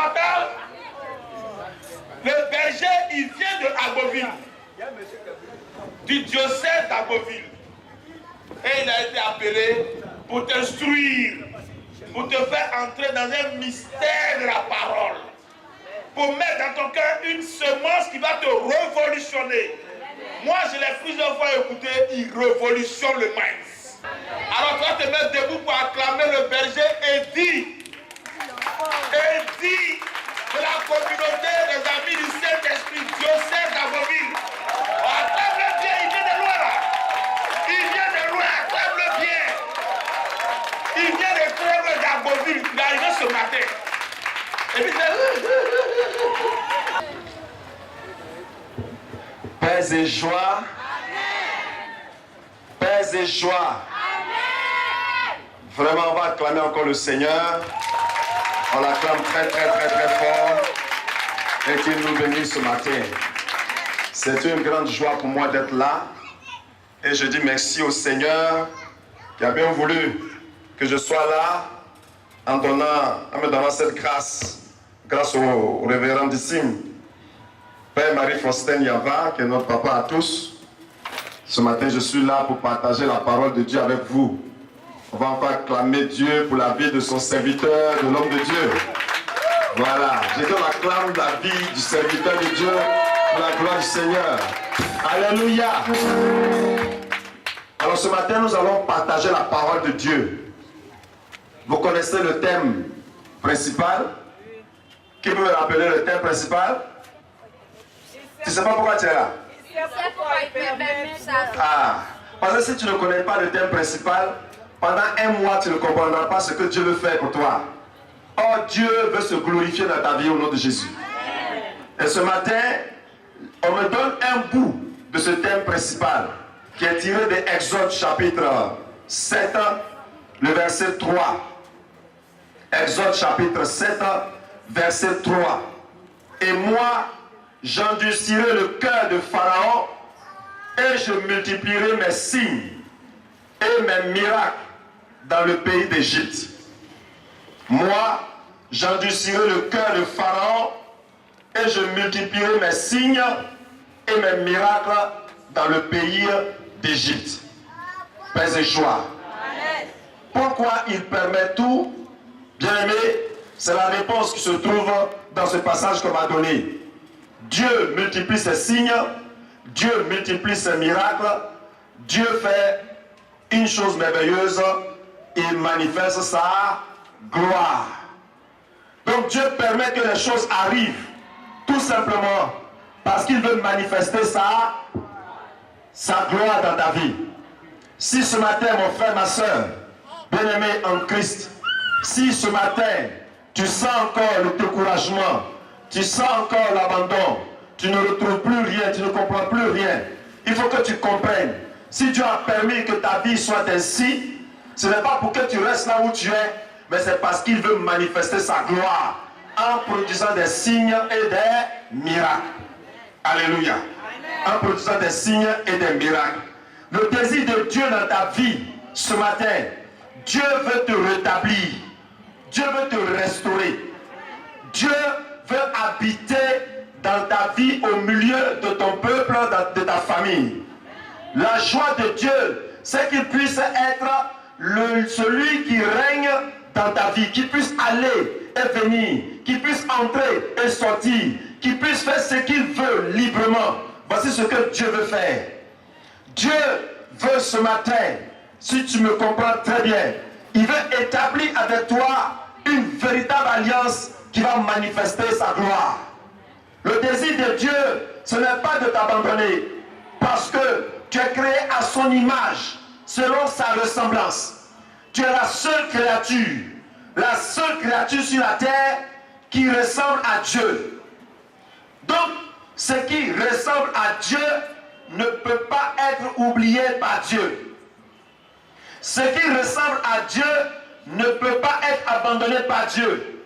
matin, le berger, il vient de Agoville, du diocèse d'Agoville. Et il a été appelé pour t'instruire, pour te faire entrer dans un mystère de la parole, pour mettre dans ton cœur une semence qui va te révolutionner. Moi, je l'ai plusieurs fois écouté, il révolutionne le minds. Alors tu vas te mettre debout pour acclamer le berger et dire de la communauté des amis du Saint-Esprit, diocèse d'Agoville. Acclame-le bien, il vient de loin là. Il vient de loin, acclame-le bien. Il vient de Trèves d'Agoville, il est arrivé ce matin. Et puis c'est... Paix et joie. Paix et joie. Vraiment, on va acclamer encore le Seigneur. On l'acclame très fort. Et qu'il nous bénisse ce matin. C'est une grande joie pour moi d'être là. Et je dis merci au Seigneur qui a bien voulu que je sois là en me donnant cette grâce. Grâce au révérendissime Père Marie-Faustin Yava, qui est notre papa à tous. Ce matin, je suis là pour partager la parole de Dieu avec vous. On va encore acclamer Dieu pour la vie de son serviteur, de l'homme de Dieu. Voilà, je acclame la vie du serviteur de Dieu pour la gloire du Seigneur. Alléluia. Alors ce matin, nous allons partager la parole de Dieu. Vous connaissez le thème principal? Qui peut me rappeler le thème principal? Tu ne sais pas pourquoi tu es là? Ah, parce que si tu ne connais pas le thème principal, pendant un mois, tu ne comprendras pas ce que Dieu veut faire pour toi. Or, Dieu veut se glorifier dans ta vie au nom de Jésus. Et ce matin, on me donne un bout de ce thème principal qui est tiré de Exode chapitre 7, le verset 3. Exode chapitre 7, verset 3. Et moi, j'endurcirai le cœur de Pharaon et je multiplierai mes signes et mes miracles dans le pays d'Égypte. Moi, j'endurcirai le cœur de Pharaon et je multiplierai mes signes et mes miracles dans le pays d'Égypte. Paix et joie. Pourquoi il permet tout? Bien-aimé, c'est la réponse qui se trouve dans ce passage qu'on m'a donné. Dieu multiplie ses signes, Dieu multiplie ses miracles, Dieu fait une chose merveilleuse, il manifeste sa gloire. Donc Dieu permet que les choses arrivent, tout simplement parce qu'il veut manifester sa gloire dans ta vie. Si ce matin, mon frère, ma soeur, bien-aimé en Christ, si ce matin, tu sens encore le découragement, tu sens encore l'abandon, tu ne retrouves plus rien, tu ne comprends plus rien, il faut que tu comprennes. Si Dieu a permis que ta vie soit ainsi, ce n'est pas pour que tu restes là où tu es, mais c'est parce qu'il veut manifester sa gloire en produisant des signes et des miracles. Alléluia. En produisant des signes et des miracles. Le désir de Dieu dans ta vie ce matin, Dieu veut te rétablir. Dieu veut te restaurer. Dieu veut habiter dans ta vie au milieu de ton peuple, de ta famille. La joie de Dieu, c'est qu'il puisse être celui qui règne dans ta vie, qu'il puisse aller et venir, qu'il puisse entrer et sortir, qu'il puisse faire ce qu'il veut librement. Voici ce que Dieu veut faire. Dieu veut ce matin, si tu me comprends très bien, il veut établir avec toi une véritable alliance qui va manifester sa gloire. Le désir de Dieu, ce n'est pas de t'abandonner, parce que tu es créé à son image, selon sa ressemblance. Tu es la seule créature sur la terre qui ressemble à Dieu. Donc, ce qui ressemble à Dieu ne peut pas être oublié par Dieu. Ce qui ressemble à Dieu ne peut pas être abandonné par Dieu.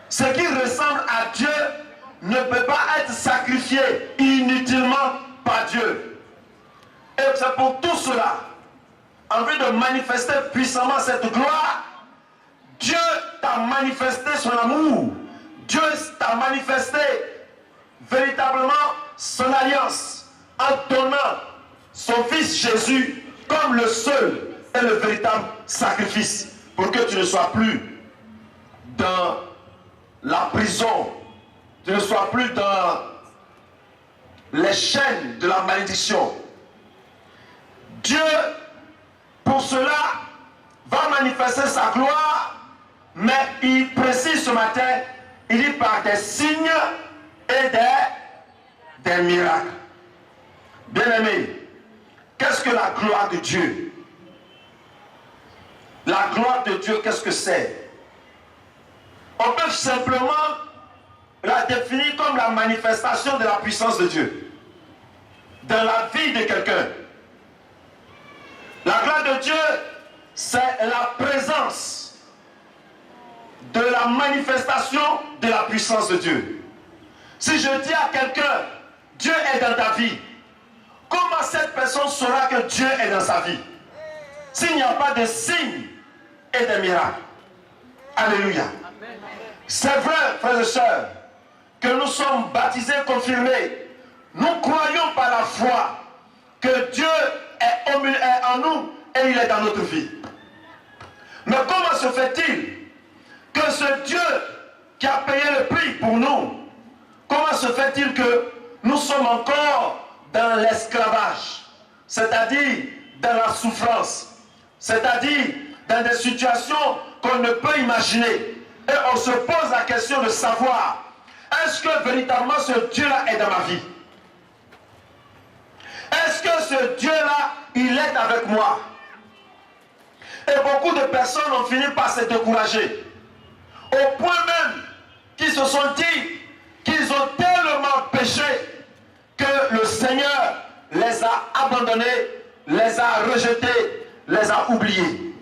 Ce qui ressemble à Dieu ne peut pas être sacrifié inutilement par Dieu. Et c'est pour tout cela, en vue de manifester puissamment cette gloire, Dieu t'a manifesté son amour. Dieu t'a manifesté véritablement son alliance en donnant son fils Jésus comme le seul et le véritable sacrifice pour que tu ne sois plus dans la prison, tu ne sois plus dans les chaînes de la malédiction. Dieu, pour cela, va manifester sa gloire, mais il précise ce matin, il dit par des signes et des miracles. Bien-aimés, qu'est-ce que la gloire de Dieu? La gloire de Dieu, qu'est-ce que c'est? On peut simplement la définir comme la manifestation de la puissance de Dieu dans la vie de quelqu'un. La gloire de Dieu, c'est la présence de la manifestation de la puissance de Dieu. Si je dis à quelqu'un, Dieu est dans ta vie, comment cette personne saura que Dieu est dans sa vie? S'il n'y a pas de signes et de miracles. Alléluia. C'est vrai, frères et sœurs, que nous sommes baptisés, confirmés. Nous croyons par la foi que Dieu est en nous et il est dans notre vie. Mais comment se fait-il que ce Dieu qui a payé le prix pour nous, comment se fait-il que nous sommes encore dans l'esclavage, c'est-à-dire dans la souffrance, c'est-à-dire dans des situations qu'on ne peut imaginer? Et on se pose la question de savoir, est-ce que véritablement ce Dieu-là est dans ma vie? Est-ce que ce Dieu-là, il est avec moi? Et beaucoup de personnes ont fini par se décourager. Au point même qu'ils se sont dit qu'ils ont tellement péché que le Seigneur les a abandonnés, les a rejetés, les a oubliés.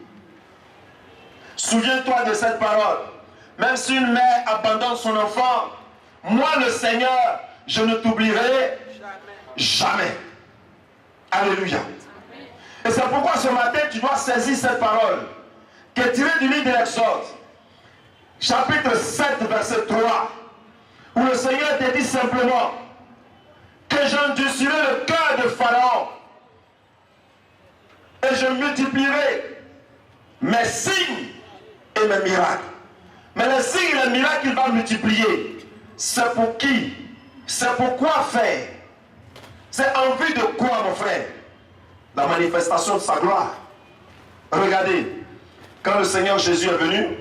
Souviens-toi de cette parole. Même si une mère abandonne son enfant, moi le Seigneur, je ne t'oublierai jamais. Alléluia. Et c'est pourquoi ce matin, tu dois saisir cette parole qui est tirée du livre de l'Exode, chapitre 7, verset 3, où le Seigneur te dit simplement que j'endurcirai le cœur de Pharaon et je multiplierai mes signes et mes miracles. Mais les signes et les miracles qu'il va multiplier, c'est pour qui? C'est pour quoi faire? C'est en vue de quoi, mon frère? La manifestation de sa gloire. Regardez, quand le Seigneur Jésus est venu,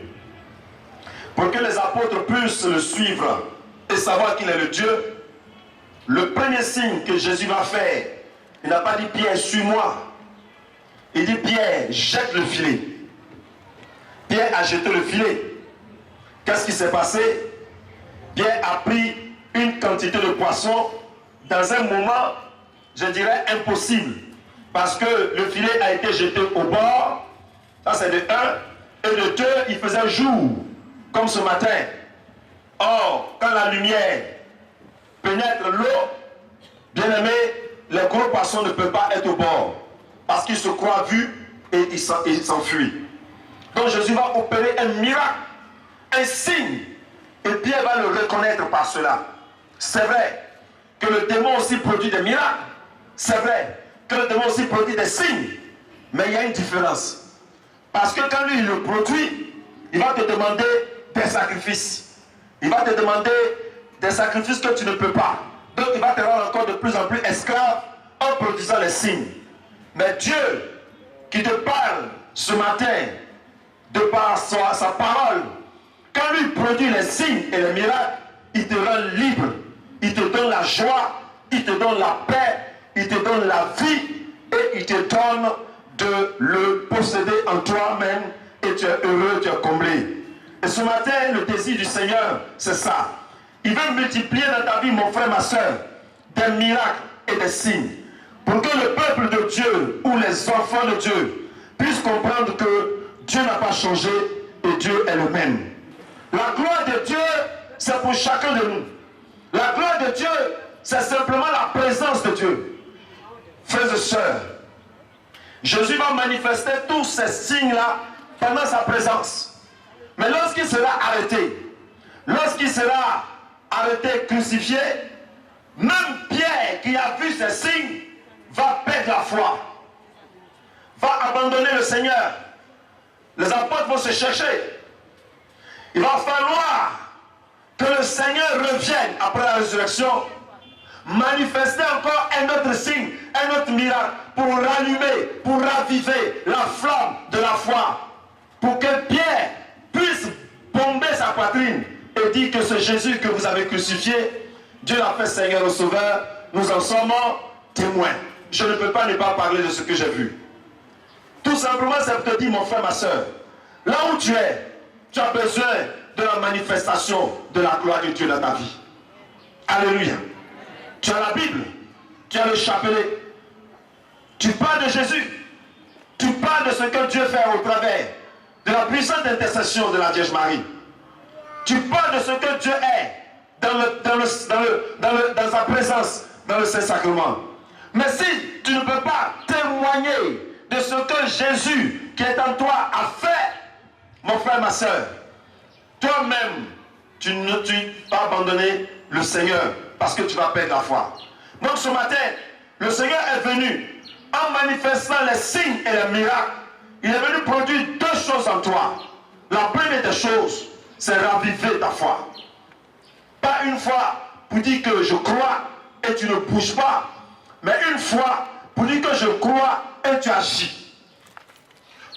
pour que les apôtres puissent le suivre et savoir qu'il est le Dieu, le premier signe que Jésus va faire, il n'a pas dit Pierre, suis-moi. Il dit Pierre, jette le filet. Pierre a jeté le filet. Qu'est-ce qui s'est passé? Pierre a pris une quantité de poissons dans un moment, je dirais, impossible. Parce que le filet a été jeté au bord, ça c'est de 1, et de 2, il faisait jour, comme ce matin. Or, quand la lumière pénètre l'eau, bien aimé, les gros poissons ne peuvent pas être au bord, parce qu'ils se croient vus et ils s'enfuient. Donc Jésus va opérer un miracle, un signe, et Pierre va le reconnaître par cela. C'est vrai que le démon aussi produit des miracles, c'est vrai que le démon aussi produit des signes, mais il y a une différence. Parce que quand lui il le produit, il va te demander des sacrifices. Il va te demander des sacrifices que tu ne peux pas. Donc il va te rendre encore de plus en plus esclave en produisant les signes. Mais Dieu qui te parle ce matin, de par sa parole, quand lui produit les signes et les miracles, il te rend libre, il te donne la joie, il te donne la paix, il te donne la vie et il te donne de le posséder en toi-même et tu es heureux, tu es comblé. Et ce matin, le désir du Seigneur, c'est ça. Il veut multiplier dans ta vie, mon frère, ma soeur, des miracles et des signes pour que le peuple de Dieu ou les enfants de Dieu puissent comprendre que Dieu n'a pas changé et Dieu est le même. La gloire de Dieu, c'est pour chacun de nous. La gloire de Dieu, c'est simplement la présence de Dieu. Frères et sœurs, Jésus va manifester tous ces signes-là pendant sa présence. Mais lorsqu'il sera arrêté, lorsqu'il sera arrêté, crucifié, même Pierre qui a vu ces signes va perdre la foi, va abandonner le Seigneur. Les apôtres vont se chercher. Il va falloir que le Seigneur revienne après la résurrection, manifester encore un autre signe, un autre miracle pour rallumer, pour raviver la flamme de la foi, pour que Pierre puisse bomber sa poitrine et dire que ce Jésus que vous avez crucifié, Dieu l'a fait Seigneur et Sauveur, nous en sommes témoins. Je ne peux pas ne pas parler de ce que j'ai vu. Tout simplement, c'est pour te dire, mon frère, ma soeur, là où tu es, tu as besoin de la manifestation de la gloire de Dieu dans ta vie. Alléluia. Tu as la Bible, tu as le chapelet, tu parles de Jésus, tu parles de ce que Dieu fait au travers de la puissante intercession de la Vierge Marie. Tu parles de ce que Dieu est dans sa présence, dans le Saint-Sacrement. Mais si tu ne peux pas témoigner de ce que Jésus qui est en toi a fait, mon frère, ma soeur, toi-même, tu vas abandonner le Seigneur parce que tu vas perdre la foi. Donc ce matin, le Seigneur est venu en manifestant les signes et les miracles. Il est venu produire deux choses en toi. La première des choses, c'est raviver ta foi. Pas une fois pour dire que je crois et tu ne bouges pas, mais une fois pour dire que je crois et tu agis.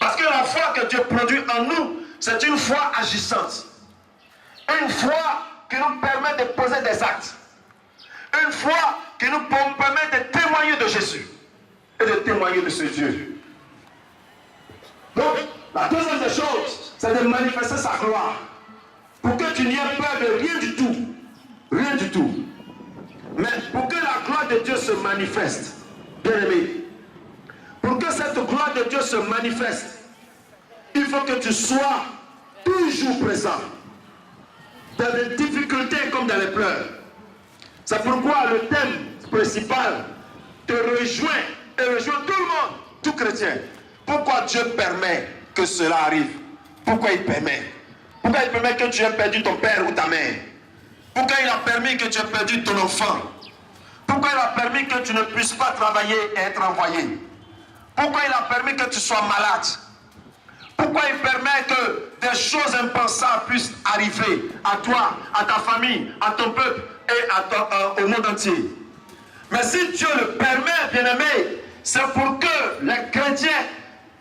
Parce que la foi que Dieu produit en nous, c'est une foi agissante. Une foi qui nous permet de poser des actes. Une foi qui nous permet de témoigner de Jésus et de témoigner de ce Dieu. Donc, la deuxième des choses, c'est de manifester sa gloire. Pour que tu n'y aies peur de rien du tout. Rien du tout. Mais pour que la gloire de Dieu se manifeste, bien aimé, pour que cette gloire de Dieu se manifeste, il faut que tu sois toujours présent. Dans les difficultés comme dans les pleurs. C'est pourquoi le thème principal te rejoint et rejoint tout le monde, tout chrétien. Pourquoi Dieu permet que cela arrive? Pourquoi il permet? Pourquoi il permet que tu aies perdu ton père ou ta mère? Pourquoi il a permis que tu aies perdu ton enfant? Pourquoi il a permis que tu ne puisses pas travailler et être envoyé? Pourquoi il a permis que tu sois malade? Pourquoi il permet que des choses impensables puissent arriver à toi, à ta famille, à ton peuple et au monde entier? Mais si Dieu le permet, bien-aimé, c'est pour que les chrétiens,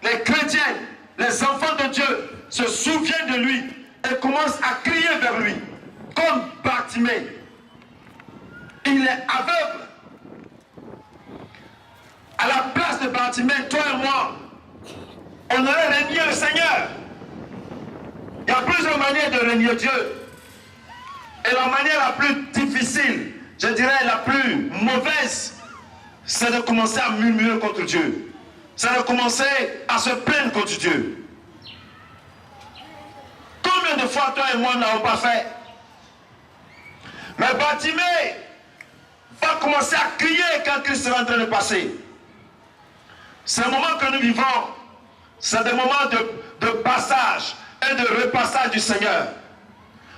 les chrétiennes, les enfants de Dieu se souviennent de lui et commencent à crier vers lui. Comme Bartimée. Il est aveugle. À la place de Bartimée, toi et moi, on aurait régné le Seigneur. Il y a plusieurs manières de régner Dieu. Et la manière la plus difficile, je dirais la plus mauvaise, c'est de commencer à murmurer contre Dieu. C'est de commencer à se plaindre contre Dieu. Combien de fois toi et moi n'avons pas fait? Mais Bartimée va commencer à crier quand Christ est en train de passer. Ces moments que nous vivons, c'est des moments de passage et de repassage du Seigneur.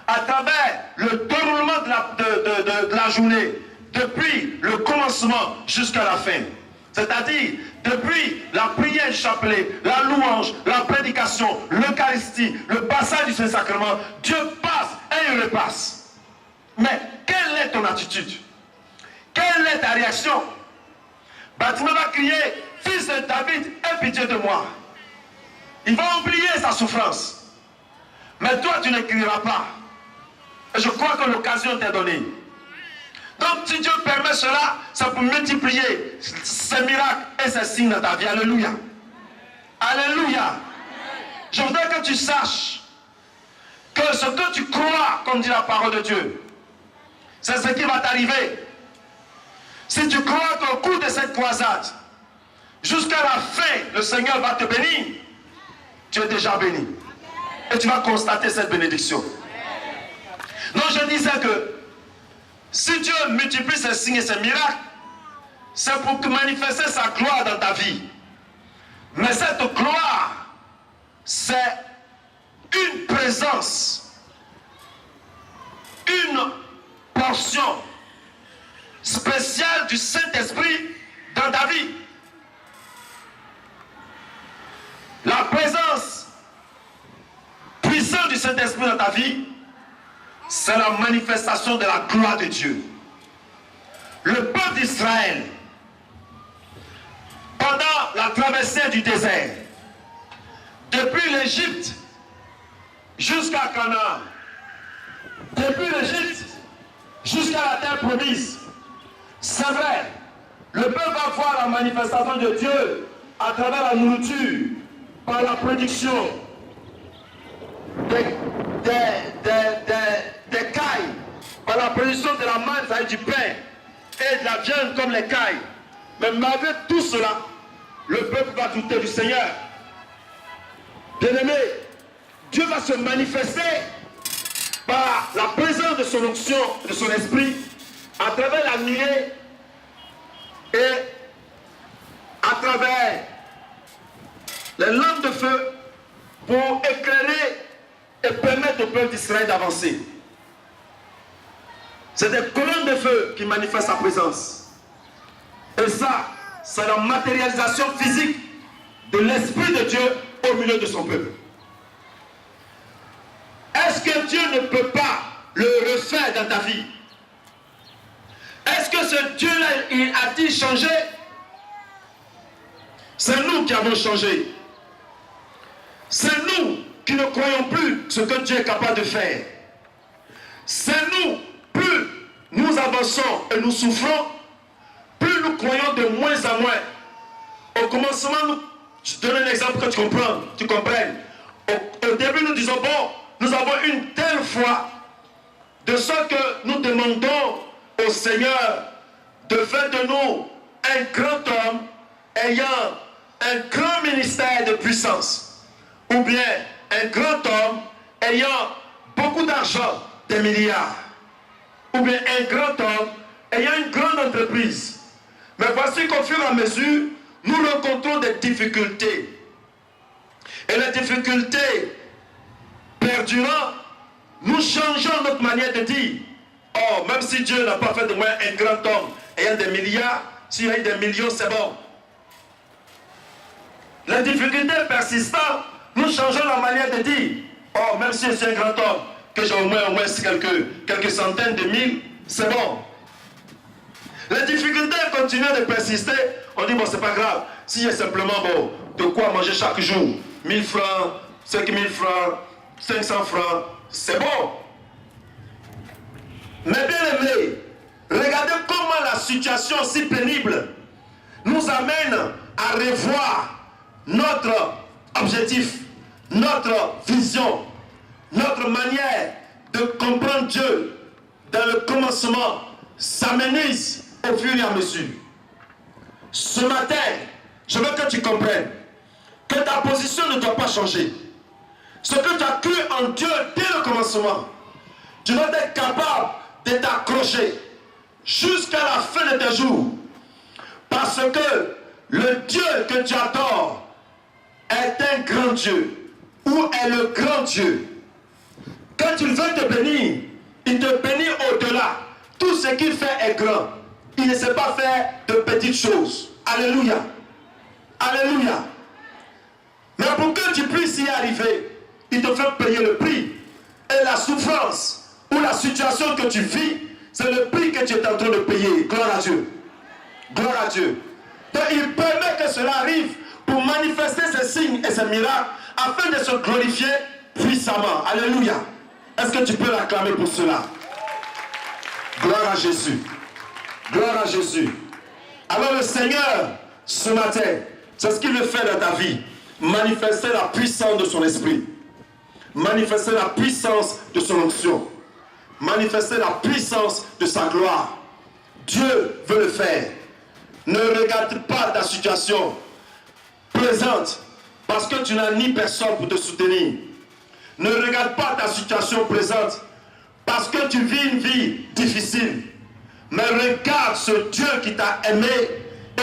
À travers le déroulement de la journée, depuis le commencement jusqu'à la fin. C'est-à-dire, depuis la prière du chapelet, la louange, la prédication, l'Eucharistie, le passage du Saint-Sacrement, Dieu passe et il repasse. Mais quelle est ton attitude? Quelle est ta réaction? Bartimée va crier, fils de David, aie pitié de moi. Il va oublier sa souffrance. Mais toi, tu ne crieras pas. Et je crois que l'occasion t'est donnée. Donc, si Dieu permet cela, c'est pour multiplier ces miracles et ces signes dans ta vie. Alléluia. Alléluia. Je voudrais que tu saches que ce que tu crois, comme dit la parole de Dieu, c'est ce qui va t'arriver. Si tu crois qu'au cours de cette croisade, jusqu'à la fin, le Seigneur va te bénir, tu es déjà béni. Et tu vas constater cette bénédiction. Donc je disais que si Dieu multiplie ses signes et ses miracles, c'est pour manifester sa gloire dans ta vie. Mais cette gloire, c'est une présence une portion spéciale du Saint-Esprit dans ta vie. La présence puissante du Saint-Esprit dans ta vie, c'est la manifestation de la gloire de Dieu. Le peuple d'Israël, pendant la traversée du désert, depuis l'Égypte jusqu'à Canaan, depuis l'Égypte jusqu'à la terre promise, c'est vrai, le peuple va voir la manifestation de Dieu à travers la nourriture, par la production des cailles, par la production de la manne, ça veut dire du pain, et de la viande comme les cailles. Mais malgré tout cela, le peuple va douter du Seigneur. Bien-aimé, Dieu va se manifester par la présence de son onction, de son esprit, à travers la nuée et à travers les lampes de feu pour éclairer et permettre au peuple d'Israël d'avancer. C'est des colonnes de feu qui manifestent sa présence. Et ça, c'est la matérialisation physique de l'Esprit de Dieu au milieu de son peuple. Est-ce que Dieu ne peut pas le refaire dans ta vie? Est-ce que ce Dieu-là, il a-t-il changé? C'est nous qui avons changé. C'est nous qui ne croyons plus ce que Dieu est capable de faire. C'est nous, plus nous avançons et nous souffrons, plus nous croyons de moins en moins. Au commencement, je donne un exemple que tu comprennes. Au début, nous disons, bon, nous avons une telle foi, de sorte que nous demandons au Seigneur de faire de nous un grand homme ayant un grand ministère de puissance, ou bien un grand homme ayant beaucoup d'argent, des milliards, ou bien un grand homme ayant une grande entreprise. Mais voici qu'au fur et à mesure, nous rencontrons des difficultés. Et les difficultés perdurant, nous changeons notre manière de dire. Oh, même si Dieu n'a pas fait de moi un grand homme ayant des milliards, s'il y a eu des millions, c'est bon. Les difficultés persistantes, nous changeons la manière de dire. Oh, même si je suis un grand homme, que j'ai au moins quelques centaines de mille, c'est bon. Les difficultés continuent de persister. On dit, bon, c'est pas grave. S'il y a simplement, bon, de quoi manger chaque jour, 1000 francs, 5000 francs, 500 francs, c'est bon. Mais bien aimé, regardez comment la situation si pénible nous amène à revoir notre objectif, notre vision, notre manière de comprendre Dieu dans le commencement s'amenuise au fur et à mesure. Ce matin, je veux que tu comprennes que ta position ne doit pas changer. Ce que tu as cru en Dieu dès le commencement, tu dois être capable de t'accrocher jusqu'à la fin de tes jours. Parce que le Dieu que tu adores est un grand Dieu, ou est le grand Dieu. Quand il veut te bénir, il te bénit au-delà. Tout ce qu'il fait est grand. Il ne sait pas faire de petites choses. Alléluia. Alléluia. Mais pour que tu puisses y arriver, il te fait payer le prix. Et la souffrance ou la situation que tu vis, c'est le prix que tu es en train de payer. Gloire à Dieu. Gloire à Dieu. Donc il permet que cela arrive pour manifester ces signes et ces miracles afin de se glorifier puissamment. Alléluia. Est-ce que tu peux l'acclamer pour cela? Gloire à Jésus. Gloire à Jésus. Alors le Seigneur, ce matin, c'est ce qu'il veut faire dans ta vie. Manifester la puissance de son esprit. Manifester la puissance de son onction. Manifester la puissance de sa gloire. Dieu veut le faire. Ne regarde pas ta situation présente parce que tu n'as ni personne pour te soutenir. Ne regarde pas ta situation présente parce que tu vis une vie difficile. Mais regarde ce Dieu qui t'a aimé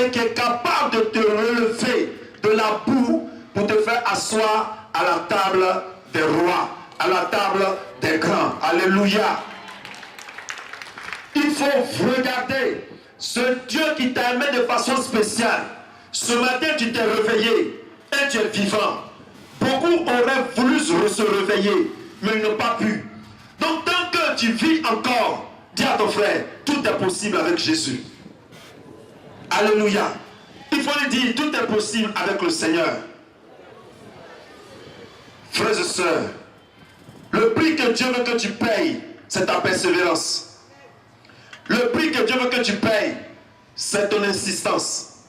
et qui est capable de te relever de la boue pour te faire asseoir à la table des rois, à la table des grands. Alléluia. faut regarder ce Dieu qui t'a aimé de façon spéciale. Ce matin, tu t'es réveillé et tu es vivant. Beaucoup auraient voulu se réveiller, mais ils n'ont pas pu. Donc, tant que tu vis encore, dis à ton frère, tout est possible avec Jésus. Alléluia. Il faut lui dire, tout est possible avec le Seigneur. Frères et sœurs, le prix que Dieu veut que tu payes, c'est ta persévérance. Le prix que Dieu veut que tu payes, c'est ton insistance.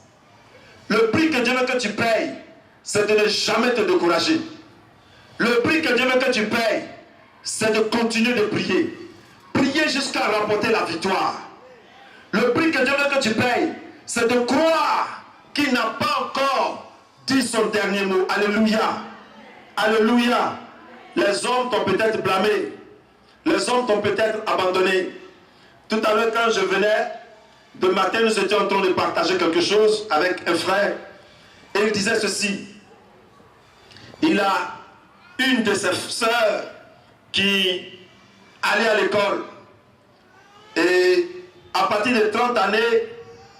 Le prix que Dieu veut que tu payes, c'est de ne jamais te décourager. Le prix que Dieu veut que tu payes, c'est de continuer de prier. Prier jusqu'à remporter la victoire. Le prix que Dieu veut que tu payes, c'est de croire qu'il n'a pas encore dit son dernier mot. Alléluia. Alléluia. Les hommes t'ont peut-être blâmé. Les hommes t'ont peut-être abandonné. Tout à l'heure, quand je venais, de matin, nous étions en train de partager quelque chose avec un frère. Et il disait ceci. Il a une de ses sœurs qui allait à l'école. Et à partir de 30 années,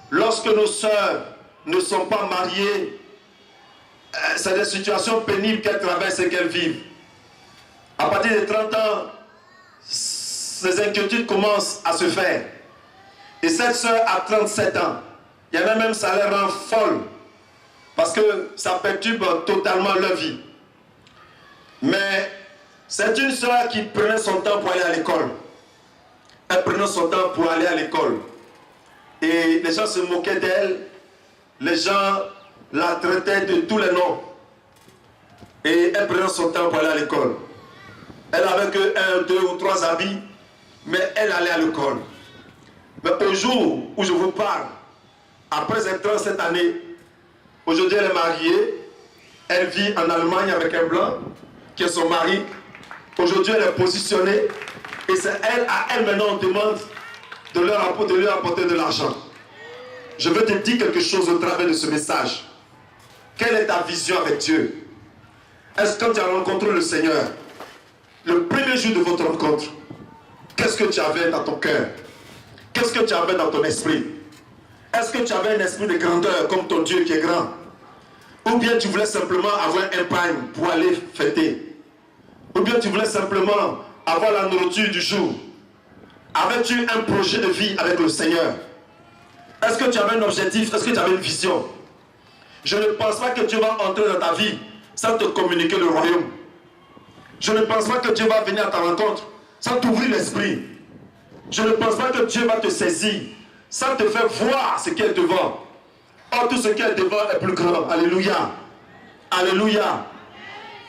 lorsque nos sœurs ne sont pas mariées, c'est des situations pénibles qu'elles traversent et qu'elles vivent. À partir de 30 ans, ces inquiétudes commencent à se faire. Et cette sœur a 37 ans. Il y en a même, ça les rend folle. Parce que ça perturbe totalement leur vie. Mais c'est une sœur qui prenait son temps pour aller à l'école. Elle prenait son temps pour aller à l'école. Et les gens se moquaient d'elle. Les gens la traitaient de tous les noms. Et elle prenait son temps pour aller à l'école. Elle avait que 1, 2 ou 3 habits. Mais elle allait à l'école. Mais au jour où je vous parle, après ces 37 années, aujourd'hui elle est mariée. Elle vit en Allemagne avec un blanc qui est son mari. Aujourd'hui elle est positionnée. Et c'est elle, à elle maintenant on demande de lui apporter de l'argent. Je veux te dire quelque chose au travers de ce message. Quelle est ta vision avec Dieu? Est-ce que quand tu as rencontré le Seigneur, le premier jour de votre rencontre, qu'est-ce que tu avais dans ton cœur? Qu'est-ce que tu avais dans ton esprit? Est-ce que tu avais un esprit de grandeur comme ton Dieu qui est grand? Ou bien tu voulais simplement avoir un pain pour aller fêter? Ou bien tu voulais simplement avoir la nourriture du jour? Avais-tu un projet de vie avec le Seigneur? Est-ce que tu avais un objectif? Est-ce que tu avais une vision? Je ne pense pas que Dieu va entrer dans ta vie sans te communiquer le royaume. Je ne pense pas que Dieu va venir à ta rencontre sans t'ouvrir l'esprit. Je ne pense pas que Dieu va te saisir sans te faire voir ce qui est devant. Or, tout ce qui est devant est plus grand. Alléluia. Alléluia.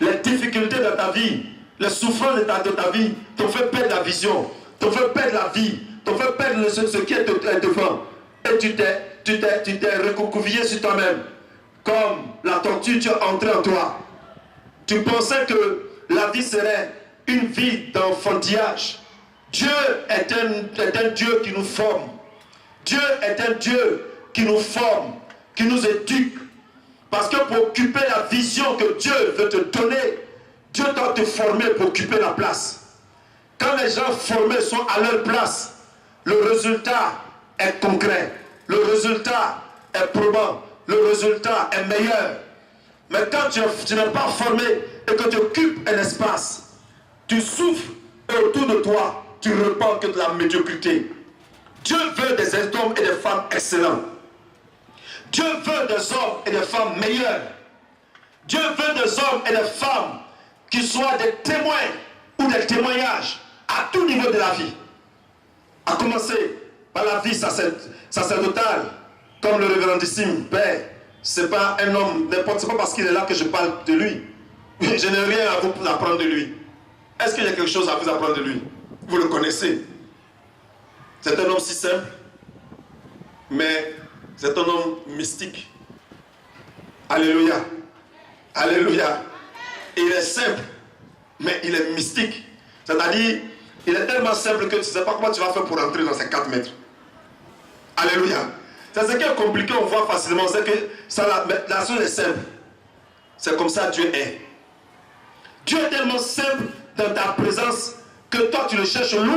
Les difficultés de ta vie, les souffrances de ta vie t'ont fait perdre la vision, t'ont fait perdre la vie, t'ont fait perdre ce qui est devant. Et tu t'es recroquevillé sur toi-même. Comme la tortue, tu es entré en toi. Tu pensais que la vie serait une vie d'enfantillage. Dieu est un Dieu qui nous forme. Dieu est un Dieu qui nous forme, qui nous éduque. Parce que pour occuper la vision que Dieu veut te donner, Dieu doit te former pour occuper la place. Quand les gens formés sont à leur place, le résultat est concret. Le résultat est probant. Le résultat est meilleur. Mais quand tu n'es pas formé et que tu occupes un espace, tu souffres et autour de toi, tu ne repens que de la médiocrité. Dieu veut des hommes et des femmes excellents. Dieu veut des hommes et des femmes meilleurs. Dieu veut des hommes et des femmes qui soient des témoins ou des témoignages à tout niveau de la vie. À commencer par la vie sacerdotale, comme le révérendissime Père. C'est pas un homme n'importe, c'est pas parce qu'il est là que je parle de lui. Je n'ai rien à vous apprendre de lui. Est-ce qu'il y a quelque chose à vous apprendre de lui? Vous le connaissez. C'est un homme si simple, mais c'est un homme mystique. Alléluia. Alléluia. Il est simple, mais il est mystique. C'est-à-dire, il est tellement simple que tu ne sais pas comment tu vas faire pour entrer dans ces 4 mètres. Alléluia. C'est ce qui est compliqué, on voit facilement, c'est que la chose est simple. C'est comme ça Dieu est. Dieu est tellement simple dans ta présence que toi tu le cherches loin.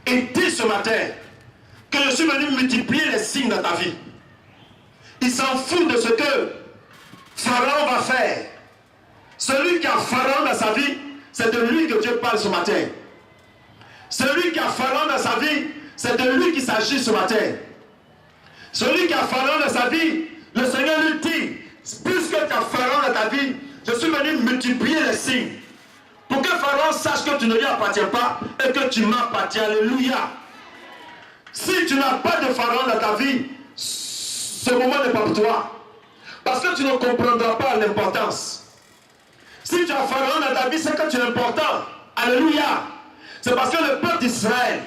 et dit ce matin que je suis venu multiplier les signes dans ta vie. Il s'en fout de ce que Pharaon va faire. Celui qui a Pharaon dans sa vie, c'est de lui que Dieu parle ce matin. Celui qui a Pharaon dans sa vie, c'est de lui qu'il s'agit ce matin. Celui qui a Pharaon dans sa vie, le Seigneur lui dit, puisque tu as Pharaon dans ta vie, je suis venu multiplier les signes. Pour que Pharaon sache que tu ne lui appartiens pas et que tu m'appartiens. Alléluia. Si tu n'as pas de Pharaon dans ta vie, ce moment n'est pas pour toi. Parce que tu ne comprendras pas l'importance. Si tu as Pharaon dans ta vie, c'est que tu es important. Alléluia. C'est parce que le peuple d'Israël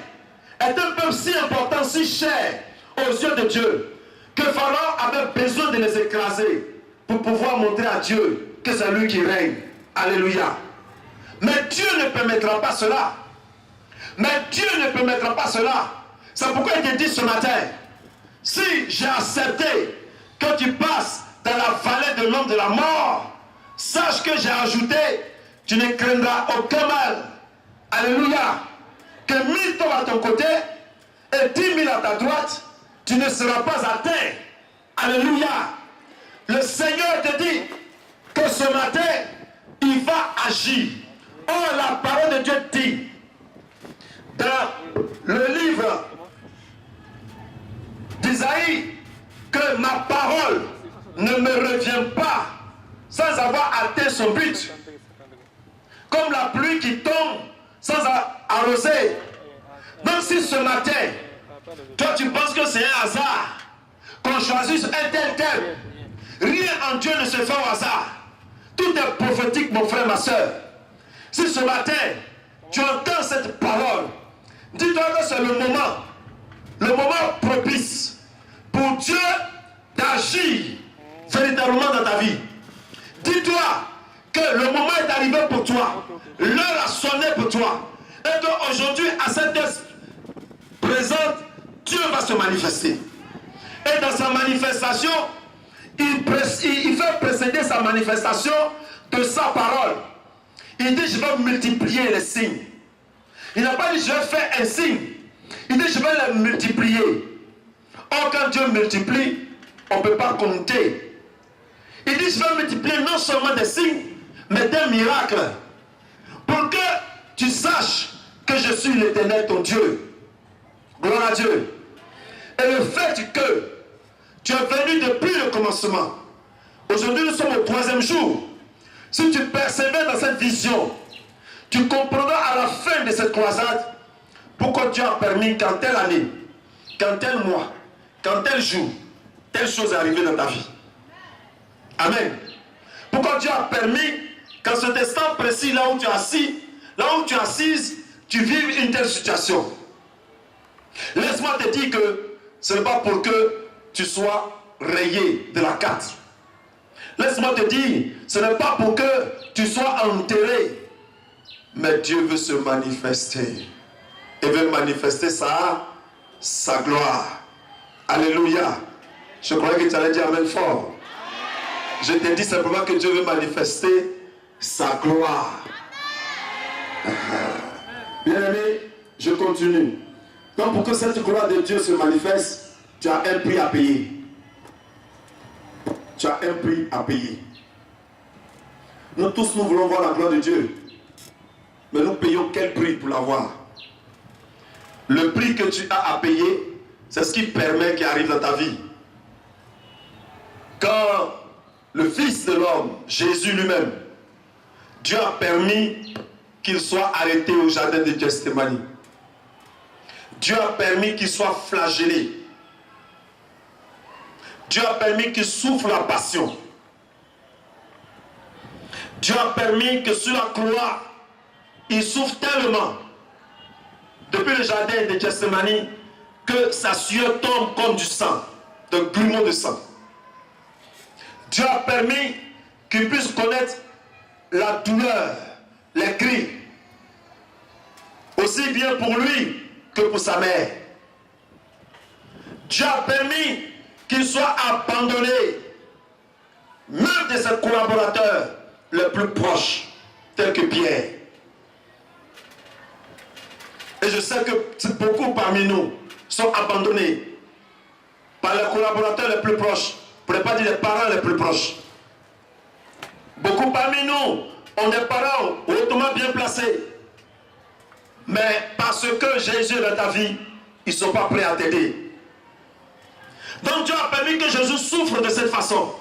est un peuple si important, si cher aux yeux de Dieu, que Pharaon avait besoin de les écraser pour pouvoir montrer à Dieu que c'est lui qui règne. Alléluia. Mais Dieu ne permettra pas cela. Mais Dieu ne permettra pas cela. C'est pourquoi il te dit ce matin, si j'ai accepté que tu passes dans la vallée de l'homme de la mort, sache que j'ai ajouté, tu ne craindras aucun mal. Alléluia. Que 1000 tombent à ton côté et 10 000 à ta droite, tu ne seras pas atteint. Alléluia. Le Seigneur te dit que ce matin, il va agir. Oh, la parole de Dieu dit dans le livre d'Isaïe que ma parole ne me revient pas sans avoir atteint son but. Comme la pluie qui tombe sans arroser. Donc si ce matin, toi tu penses que c'est un hasard qu'on choisisse un tel, rien en Dieu ne se fait au hasard. Tout est prophétique, mon frère, ma soeur. Si ce matin, tu entends cette parole, dis-toi que c'est le moment propice pour Dieu d'agir véritablement dans ta vie. Dis-toi que le moment est arrivé pour toi, l'heure a sonné pour toi, et qu'aujourd'hui, à cette heure présente, Dieu va se manifester. Et dans sa manifestation, il fait précéder sa manifestation de sa parole. Il dit, je vais multiplier les signes. Il n'a pas dit, je vais faire un signe. Il dit, je vais les multiplier. Or, quand Dieu multiplie, on ne peut pas compter. Il dit, je vais multiplier non seulement des signes, mais des miracles. Pour que tu saches que je suis l'Éternel, ton Dieu. Gloire à Dieu. Et le fait que tu es venu depuis le commencement, aujourd'hui nous sommes au 3e jour. Si tu persévères dans cette vision, tu comprendras à la fin de cette croisade pourquoi Dieu a permis qu'en telle année, qu'en tel mois, qu'en tel jour, telle chose est arrivée dans ta vie. Amen. Pourquoi Dieu a permis qu'en cet instant précis, là où tu es assis, là où tu es assise, tu vives une telle situation. Laisse-moi te dire que ce n'est pas pour que tu sois rayé de la carte. Laisse-moi te dire, ce n'est pas pour que tu sois enterré. Mais Dieu veut se manifester. Il veut manifester sa gloire. Alléluia. Je croyais que tu allais dire amen fort. Je te dis simplement que Dieu veut manifester sa gloire. Bien-aimé, je continue. Donc pour que cette gloire de Dieu se manifeste, tu as un prix à payer. Tu as un prix à payer. Nous tous, nous voulons voir la gloire de Dieu. Mais nous payons quel prix pour la voir? Le prix que tu as à payer, c'est ce qui permet qu'il arrive dans ta vie. Quand le Fils de l'homme, Jésus lui-même, Dieu a permis qu'il soit arrêté au jardin de Gethsémani. Dieu a permis qu'il soit flagellé. Dieu a permis qu'il souffre la passion. Dieu a permis que sur la croix, il souffre tellement depuis le jardin de Gethsémani que sa sueur tombe comme du sang, de grumeaux de sang. Dieu a permis qu'il puisse connaître la douleur, les cris, aussi bien pour lui que pour sa mère. Dieu a permis qu'il soit abandonné, même de ses collaborateurs les plus proches, tels que Pierre. Et je sais que beaucoup parmi nous sont abandonnés par les collaborateurs les plus proches, pour ne pas dire les parents les plus proches. Beaucoup parmi nous ont des parents hautement bien placés. Mais parce que Jésus est dans ta vie, ils ne sont pas prêts à t'aider. Donc Dieu a permis que Jésus souffre de cette façon.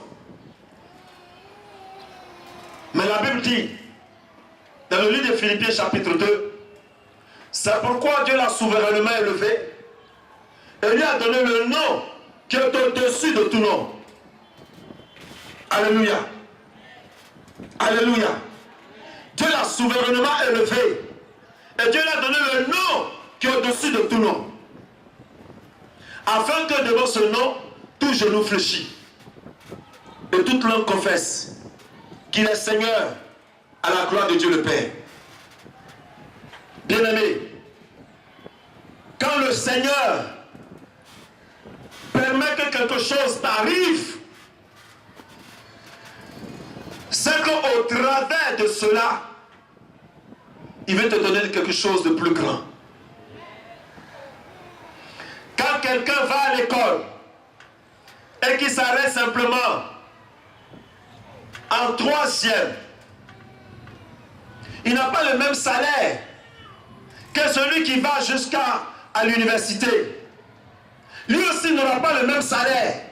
Mais la Bible dit, dans le livre de Philippiens chapitre 2, c'est pourquoi Dieu l'a souverainement élevé et lui a donné le nom qui est au-dessus de tout nom. Alléluia. Alléluia. Dieu l'a souverainement élevé et Dieu lui a donné le nom qui est au-dessus de tout nom. Afin que devant ce nom, tout genou fléchit et toute langue confesse qu'il est Seigneur à la gloire de Dieu le Père. Bien-aimé, quand le Seigneur permet que quelque chose t'arrive, c'est qu'au travers de cela, il veut te donner quelque chose de plus grand. Quand quelqu'un va à l'école et qu'il s'arrête simplement en 3e, il n'a pas le même salaire que celui qui va jusqu'à l'université. Lui aussi n'aura pas le même salaire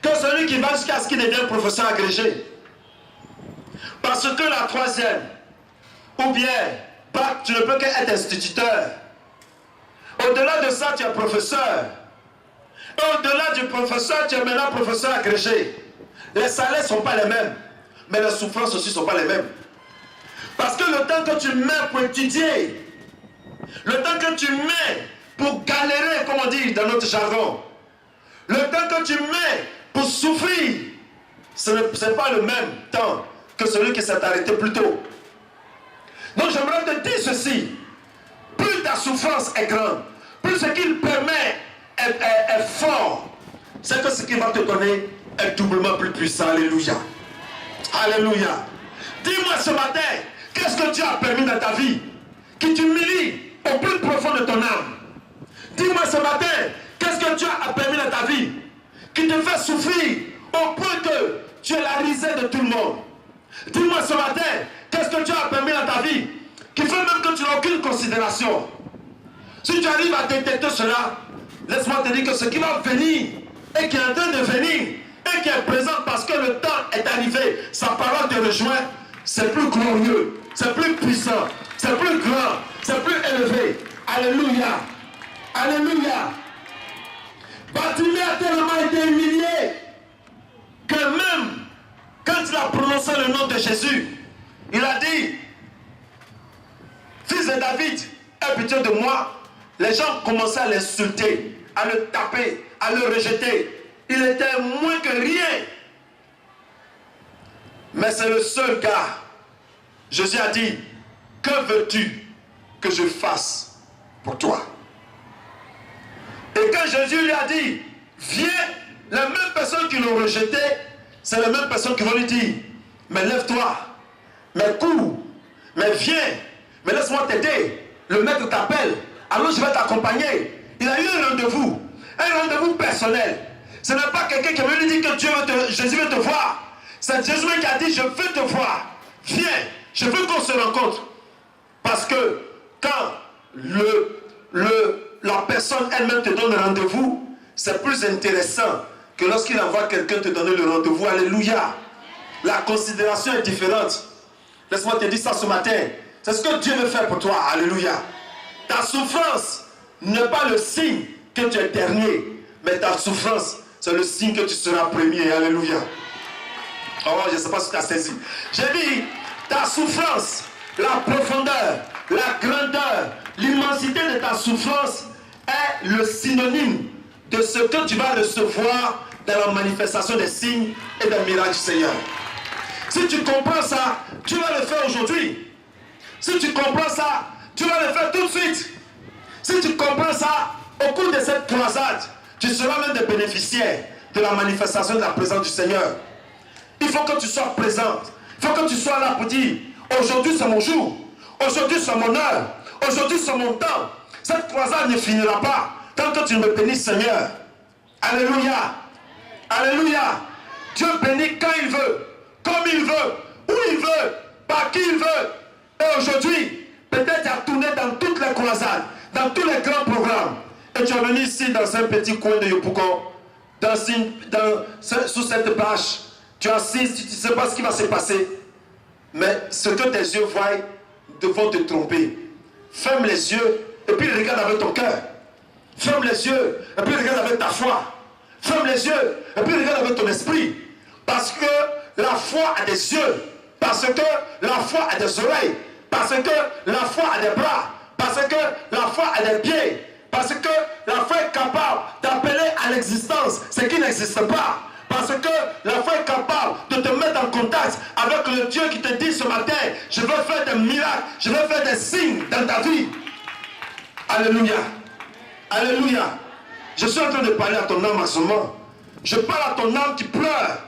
que celui qui va jusqu'à ce qu'il devienne professeur agrégé. Parce que la 3e, ou bien bac, tu ne peux qu'être instituteur. Au-delà de ça, tu es professeur. Et au-delà du professeur, tu es maintenant professeur agrégé. Les salaires ne sont pas les mêmes, mais les souffrances aussi ne sont pas les mêmes. Parce que le temps que tu mets pour étudier, le temps que tu mets pour galérer, comme on dit dans notre jargon, le temps que tu mets pour souffrir, ce n'est pas le même temps que celui qui s'est arrêté plus tôt. Donc j'aimerais te dire ceci: plus ta souffrance est grande, plus ce qu'il permet est fort, c'est que ce qu'il va te donner est doublement plus puissant. Alléluia. Alléluia. Dis-moi ce matin, qu'est-ce que Dieu a permis dans ta vie qui t'humilie au plus profond de ton âme? Dis-moi ce matin, qu'est-ce que Dieu a permis dans ta vie qui te fait souffrir au point que tu es la risée de tout le monde? Dis-moi ce matin, qu'est-ce que Dieu a permis dans ta vie qui fait même que tu n'as aucune considération? Si tu arrives à détecter cela, laisse-moi te dire que ce qui va venir et qui est en train de venir et qui est présent parce que le temps est arrivé, sa parole te rejoint, c'est plus glorieux, c'est plus puissant, c'est plus grand, c'est plus élevé. Alléluia. Alléluia. Bartimée a tellement été humilié que même quand il a prononcé le nom de Jésus, il a dit: fils de David, aie pitié de moi. Les gens commençaient à l'insulter, à le taper, à le rejeter. Il était moins que rien. Mais c'est le seul gars. Jésus a dit: que veux-tu que je fasse pour toi? Et quand Jésus lui a dit: viens, les mêmes personnes qui l'ont rejeté, c'est les mêmes personnes qui vont lui dire: mais lève-toi, mais cours, mais viens, mais laisse-moi t'aider. Le maître t'appelle, alors je vais t'accompagner. Il a eu un rendez-vous personnel. Ce n'est pas quelqu'un qui veut lui dire que Jésus veut te voir. C'est Jésus qui a dit: je veux te voir, viens, je veux qu'on se rencontre. Parce que quand la personne elle-même te donne rendez-vous, c'est plus intéressant que lorsqu'il envoie quelqu'un te donner le rendez-vous. Alléluia. La considération est différente. Laisse-moi te dire ça ce matin. C'est ce que Dieu veut faire pour toi. Alléluia. Ta souffrance n'est pas le signe que tu es dernier, mais ta souffrance, c'est le signe que tu seras premier. Alléluia. Oh, je ne sais pas si tu as saisi. J'ai dit, ta souffrance, la profondeur, la grandeur, l'immensité de ta souffrance est le synonyme de ce que tu vas recevoir dans la manifestation des signes et des miracles du Seigneur. Si tu comprends ça, tu vas le faire aujourd'hui. Si tu comprends ça, tu vas le faire tout de suite. Si tu comprends ça, au cours de cette croisade, tu seras l'un des bénéficiaires de la manifestation de la présence du Seigneur. Il faut que tu sois présente. Il faut que tu sois là pour dire: aujourd'hui c'est mon jour. Aujourd'hui c'est mon heure. Aujourd'hui c'est mon temps. Cette croisade ne finira pas tant que tu ne me bénis, Seigneur. Alléluia. Alléluia. Dieu bénit quand il veut, comme il veut, où il veut, par qui il veut. Et aujourd'hui, peut-être tu as tourné dans toutes les croisades, dans tous les grands programmes. Et tu es venu ici dans un petit coin de Yopougon, sous cette bâche. Tu es assis, tu ne sais pas ce qui va se passer. Mais ce que tes yeux voient vont te tromper. Ferme les yeux et puis regarde avec ton cœur. Ferme les yeux et puis regarde avec ta foi. Ferme les yeux et puis regarde avec ton esprit. Parce que la foi a des yeux. Parce que la foi a des oreilles. Parce que la foi a des bras. Parce que la foi a des pieds. Parce que la foi est capable d'appeler à l'existence ce qui n'existe pas. Parce que la foi est capable de te mettre en contact avec le Dieu qui te dit ce matin, je veux faire des miracles, je veux faire des signes dans ta vie. Alléluia. Alléluia. Je suis en train de parler à ton âme en ce moment. Je parle à ton âme qui pleure,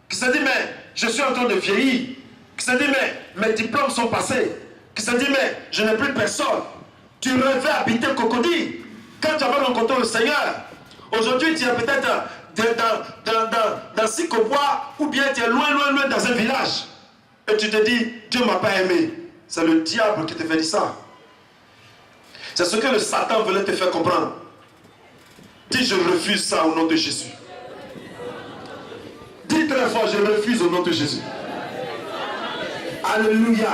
qui se dit, mais je suis en train de vieillir, qui se dit, mais mes diplômes sont passés, qui se dit, mais je n'ai plus personne. Tu rêvais habiter Cocody quand tu avais rencontré le Seigneur. Aujourd'hui, tu es peut-être dans Sikobois, ou bien tu es loin dans un village. Et tu te dis, Dieu ne m'a pas aimé. C'est le diable qui te fait dire ça. C'est ce que le Satan voulait te faire comprendre. Dis, je refuse ça au nom de Jésus. Dis très fort, je refuse au nom de Jésus. Alléluia.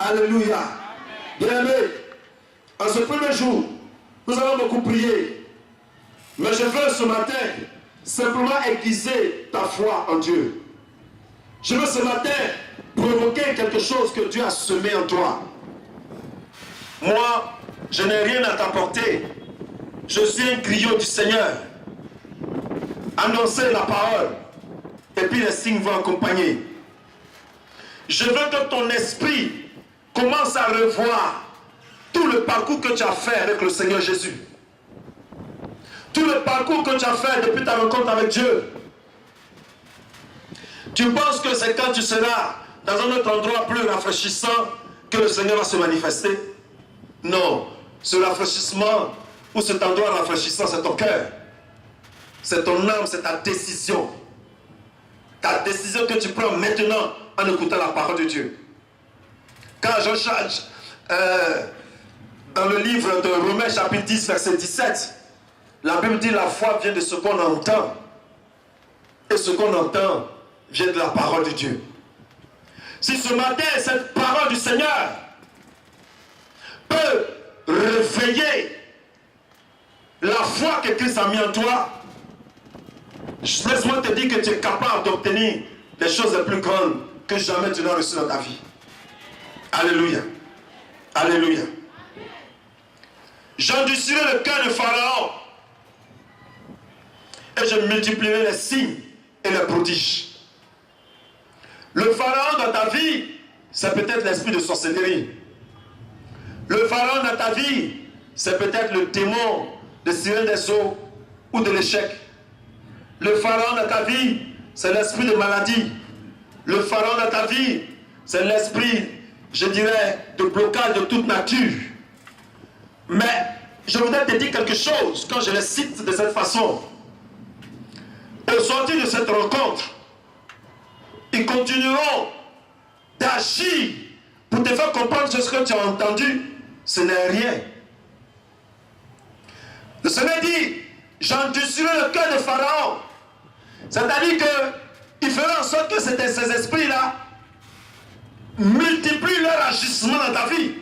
Alléluia. Bien-aimé, en ce premier jour, nous allons beaucoup prier. Mais je veux ce matin simplement aiguiser ta foi en Dieu. Je veux ce matin provoquer quelque chose que Dieu a semé en toi. Moi, je n'ai rien à t'apporter. Je suis un griot du Seigneur. Annoncer la parole. Et puis les signes vont accompagner. Je veux que ton esprit commence à revoir tout le parcours que tu as fait avec le Seigneur Jésus. Tout le parcours que tu as fait depuis ta rencontre avec Dieu. Tu penses que c'est quand tu seras dans un autre endroit plus rafraîchissant que le Seigneur va se manifester? Non. Ce rafraîchissement ou cet endroit rafraîchissant, c'est ton cœur. C'est ton âme, c'est ta décision. Ta décision que tu prends maintenant en écoutant la parole de Dieu. Quand Jean Charles, dans le livre de Romains chapitre 10, verset 17, la Bible dit la foi vient de ce qu'on entend. Et ce qu'on entend vient de la parole de Dieu. Si ce matin, cette parole du Seigneur peut réveiller la foi que Christ a mis en toi, laisse-moi te dire que tu es capable d'obtenir des choses les plus grandes que jamais tu n'as reçues dans ta vie. Alléluia. Alléluia. J'endurcirai le cœur de Pharaon et je multiplierai les signes et les prodiges. Le Pharaon dans ta vie, c'est peut-être l'esprit de sorcellerie. Le Pharaon dans ta vie, c'est peut-être le démon de sirène des eaux ou de l'échec. Le Pharaon dans ta vie, c'est l'esprit de maladie. Le Pharaon dans ta vie, c'est l'esprit, je dirais, de blocage de toute nature. Mais je voudrais te dire quelque chose quand je les cite de cette façon. Au sortir de cette rencontre, ils continueront d'agir pour te faire comprendre ce que tu as entendu. Ce n'est rien. Le Seigneur dit, j'endurcirai le cœur de Pharaon. C'est-à-dire qu'il fera en sorte que ces esprits-là multiplient leur agissement dans ta vie.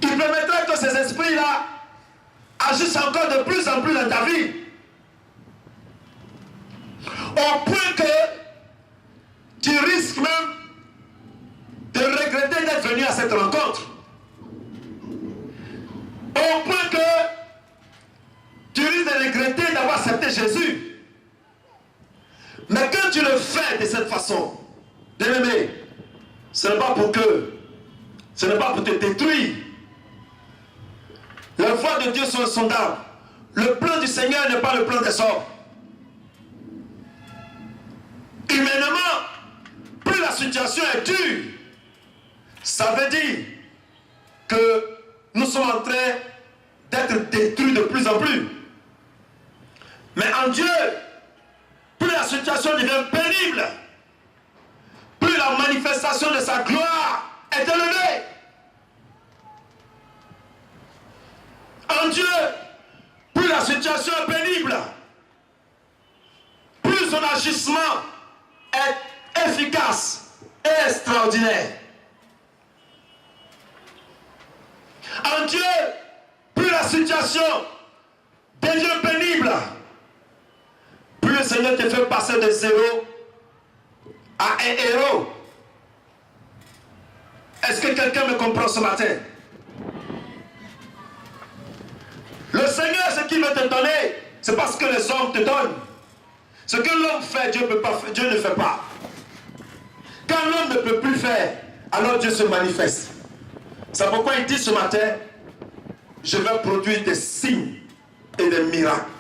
Il permettra que ces esprits-là agissent encore de plus en plus dans ta vie. Au point que tu risques même de regretter d'être venu à cette rencontre. Au point que tu risques de regretter d'avoir accepté Jésus. Mais quand tu le fais de cette façon, bien-aimé, ce n'est pas pour te détruire. La voix de Dieu sont insondables. Le plan du Seigneur n'est pas le plan des hommes. Humainement, plus la situation est dure, Ça veut dire que nous sommes en train d'être détruits de plus en plus. Mais en Dieu, plus la situation devient pénible, plus la manifestation de sa gloire est élevée. En Dieu, plus la situation est pénible, plus son agissement est efficace et extraordinaire. En Dieu, plus la situation devient pénible, plus le Seigneur te fait passer de 0 à un héros. Est-ce que quelqu'un me comprend ce matin? Le Seigneur, ce qu'il veut te donner, c'est parce que les hommes te donnent. Ce que l'homme fait, Dieu ne fait pas. Quand l'homme ne peut plus faire, alors Dieu se manifeste. C'est pourquoi il dit ce matin, je vais produire des signes et des miracles.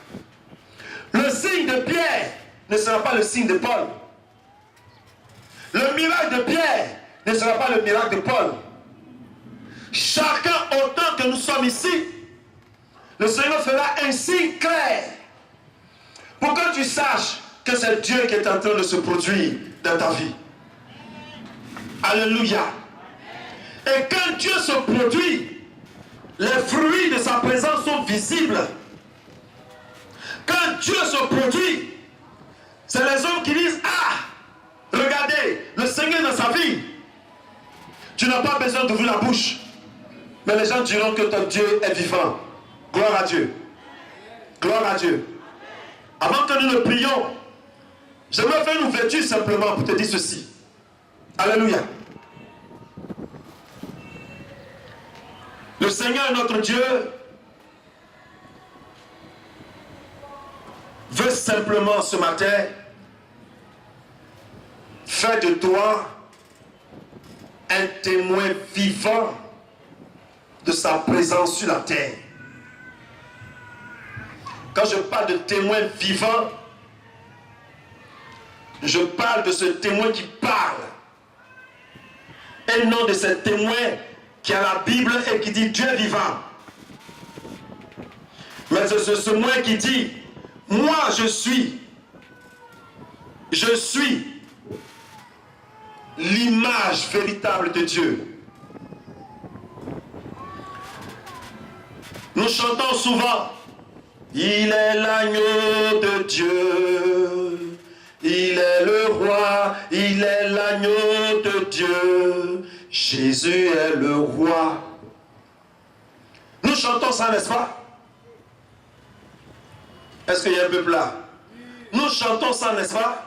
Le signe de Pierre ne sera pas le signe de Paul. Le miracle de Pierre ne sera pas le miracle de Paul. Chacun, autant que nous sommes ici, le Seigneur fera un signe clair pour que tu saches que c'est Dieu qui est en train de se produire dans ta vie. Alléluia. Et quand Dieu se produit, les fruits de sa présence sont visibles. Quand Dieu se produit, c'est les hommes qui disent, ah, regardez, le Seigneur dans sa vie. Tu n'as pas besoin d'ouvrir la bouche. Mais les gens diront que ton Dieu est vivant. Gloire à Dieu. Gloire à Dieu. Avant que nous ne prions, j'aimerais faire une ouverture simplement pour te dire ceci. Alléluia. Le Seigneur, notre Dieu, veut simplement ce matin faire de toi un témoin vivant de sa présence sur la terre. Quand je parle de témoin vivant, je parle de ce témoin qui parle. Et non de ce témoin qui a la Bible et qui dit Dieu est vivant. Mais c'est ce témoin qui dit, moi je suis l'image véritable de Dieu. Nous chantons souvent, il est l'agneau de Dieu, il est le roi, il est l'agneau de Dieu, Jésus est le roi. Nous chantons ça, n'est-ce pas? Est-ce qu'il y a un peuple là? Nous chantons ça, n'est-ce pas?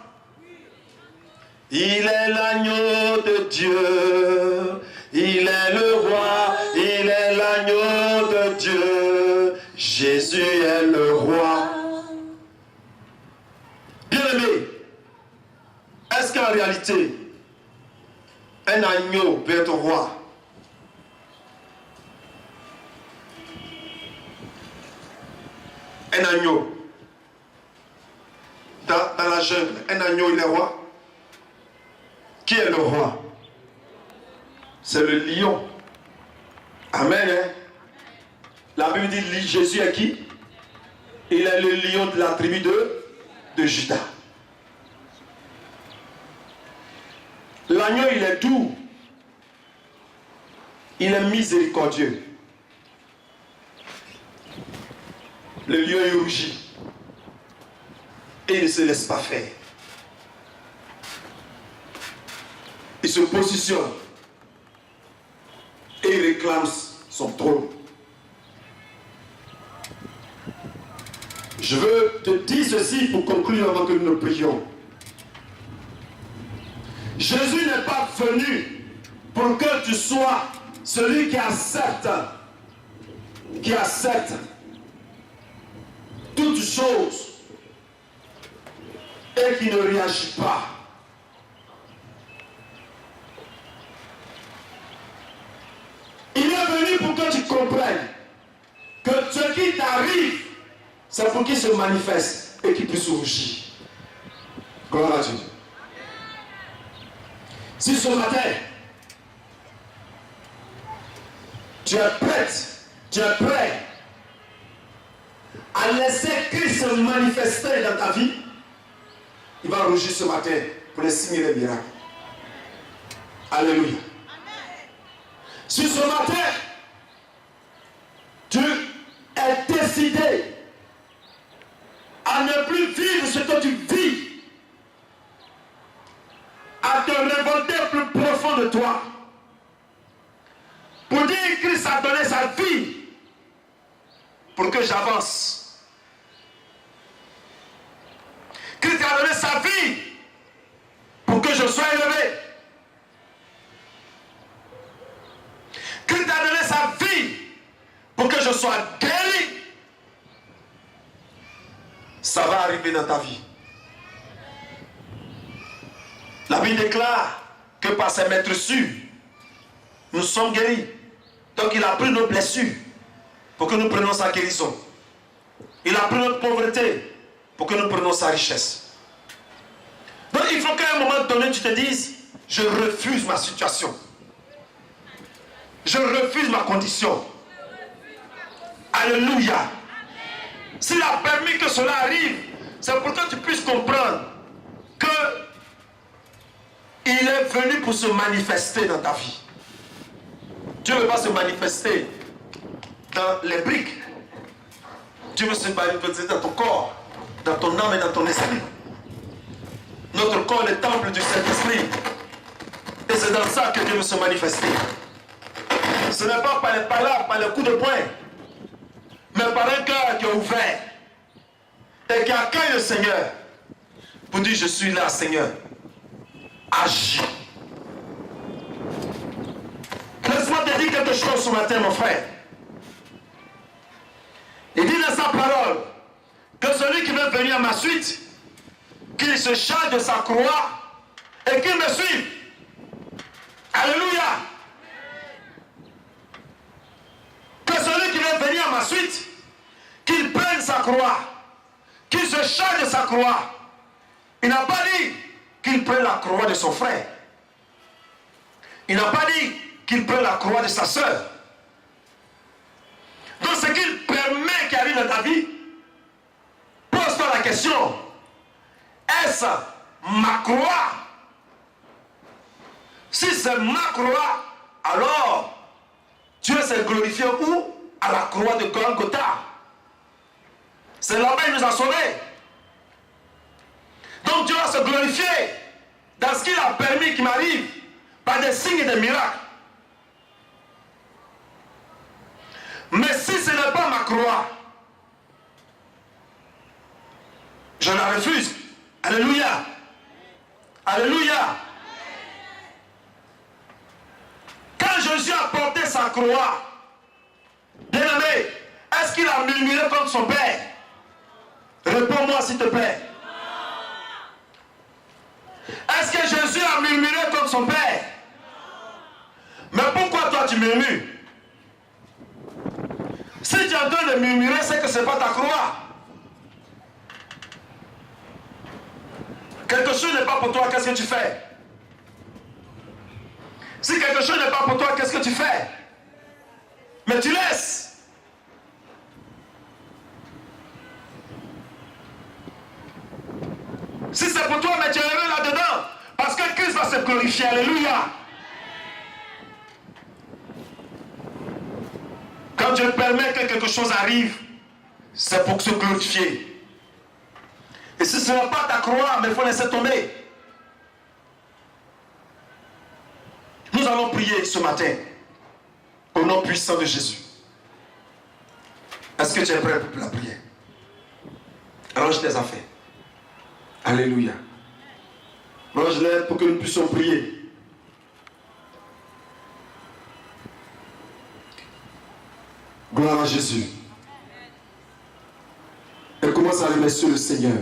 Il est l'agneau de Dieu, il est le roi, il est l'agneau de Dieu, Jésus est le roi. Bien-aimé, est-ce qu'en réalité, un agneau peut être roi? Un agneau. Dans la jungle, un agneau, il est roi. Qui est le roi? C'est le lion. Amen. Hein? La Bible dit Jésus est qui? Il est le lion de la tribu de Juda. L'agneau, il est doux. Il est miséricordieux. Le lion, il rougit. Et il ne se laisse pas faire. Il se positionne. Et il réclame son trône. Je veux te dire ceci pour conclure avant que nous ne prions. Jésus n'est pas venu pour que tu sois celui qui accepte toutes choses et qui ne réagit pas. Il est venu pour que tu comprennes que ce qui t'arrive, c'est pour qu'il se manifeste et qu'il puisse rougir. Gloire à Dieu. Si ce matin, tu es prête, tu es prêt à laisser Christ se manifester dans ta vie, il va rougir ce matin pour les signes et les miracles. Alléluia. Si ce matin, tu es décidé à ne plus vivre ce que tu vis, à te révolter plus profond de toi, pour dire que Christ a donné sa vie pour que j'avance. Christ a donné sa vie pour que je sois élevé. Christ a donné sa vie pour que je sois guéri. Ça va arriver dans ta vie. La Bible déclare que par ses maîtresses, nous sommes guéris. Donc il a pris nos blessures pour que nous prenions sa guérison. Il a pris notre pauvreté pour que nous prenions sa richesse. Donc il faut qu'à un moment donné tu te dises, je refuse ma situation. Je refuse ma condition. Alléluia. S'il a permis que cela arrive, c'est pour que tu puisses comprendre que il est venu pour se manifester dans ta vie. Dieu ne veut pas se manifester dans les briques. Dieu veut se manifester dans ton corps, dans ton âme et dans ton esprit. Notre corps est le temple du Saint-Esprit. Et c'est dans ça que Dieu veut se manifester. Ce n'est pas par les palabres, par les coups de poing, mais par un cœur qui est ouvert et qui accueille le Seigneur pour dire, je suis là, Seigneur. Agis. Laisse-moi te dire quelque chose ce matin, mon frère. Il dit dans sa parole que celui qui veut venir à ma suite, qu'il se charge de sa croix et qu'il me suive. Alléluia. Que celui qui veut venir à ma suite, qu'il prenne sa croix, qu'il se charge de sa croix. Il n'a pas dit qu'il prenne la croix de son frère. Il n'a pas dit qu'il prenne la croix de sa soeur. Donc ce qu'il permet qui arrive dans ta vie, pose-toi la question, est-ce ma croix? Si c'est ma croix, alors Dieu s'est glorifié où? À la croix de Golgotha. C'est là-bas qu'il nous a sauvés. Donc Dieu va se glorifier dans ce qu'il a permis qu'il m'arrive par des signes et des miracles. Mais si ce n'est pas ma croix, je la refuse. Alléluia. Alléluia. Quand Jésus a porté sa croix, bien-aimé, est-ce qu'il a murmuré contre son Père? Réponds-moi s'il te plaît. Est-ce que Jésus a murmuré contre son Père? Mais pourquoi toi tu murmures? Si tu es en train de murmurer, c'est que ce n'est pas ta croix. Quelque chose n'est pas pour toi, qu'est-ce que tu fais? Si quelque chose n'est pas pour toi, qu'est-ce que tu fais? Mais tu laisses. Si c'est pour toi, mais tu es heureux là-dedans. Parce que Christ va se glorifier. Alléluia. Quand Dieu permet que quelque chose arrive, c'est pour se glorifier. Et si ce n'est pas ta croix, mais il faut laisser tomber. Nous allons prier ce matin au nom puissant de Jésus. Est-ce que tu es prêt pour la prière? Range tes affaires. Alléluia. Range-les pour que nous puissions prier. Gloire à Jésus. Et commence à remercier le Seigneur.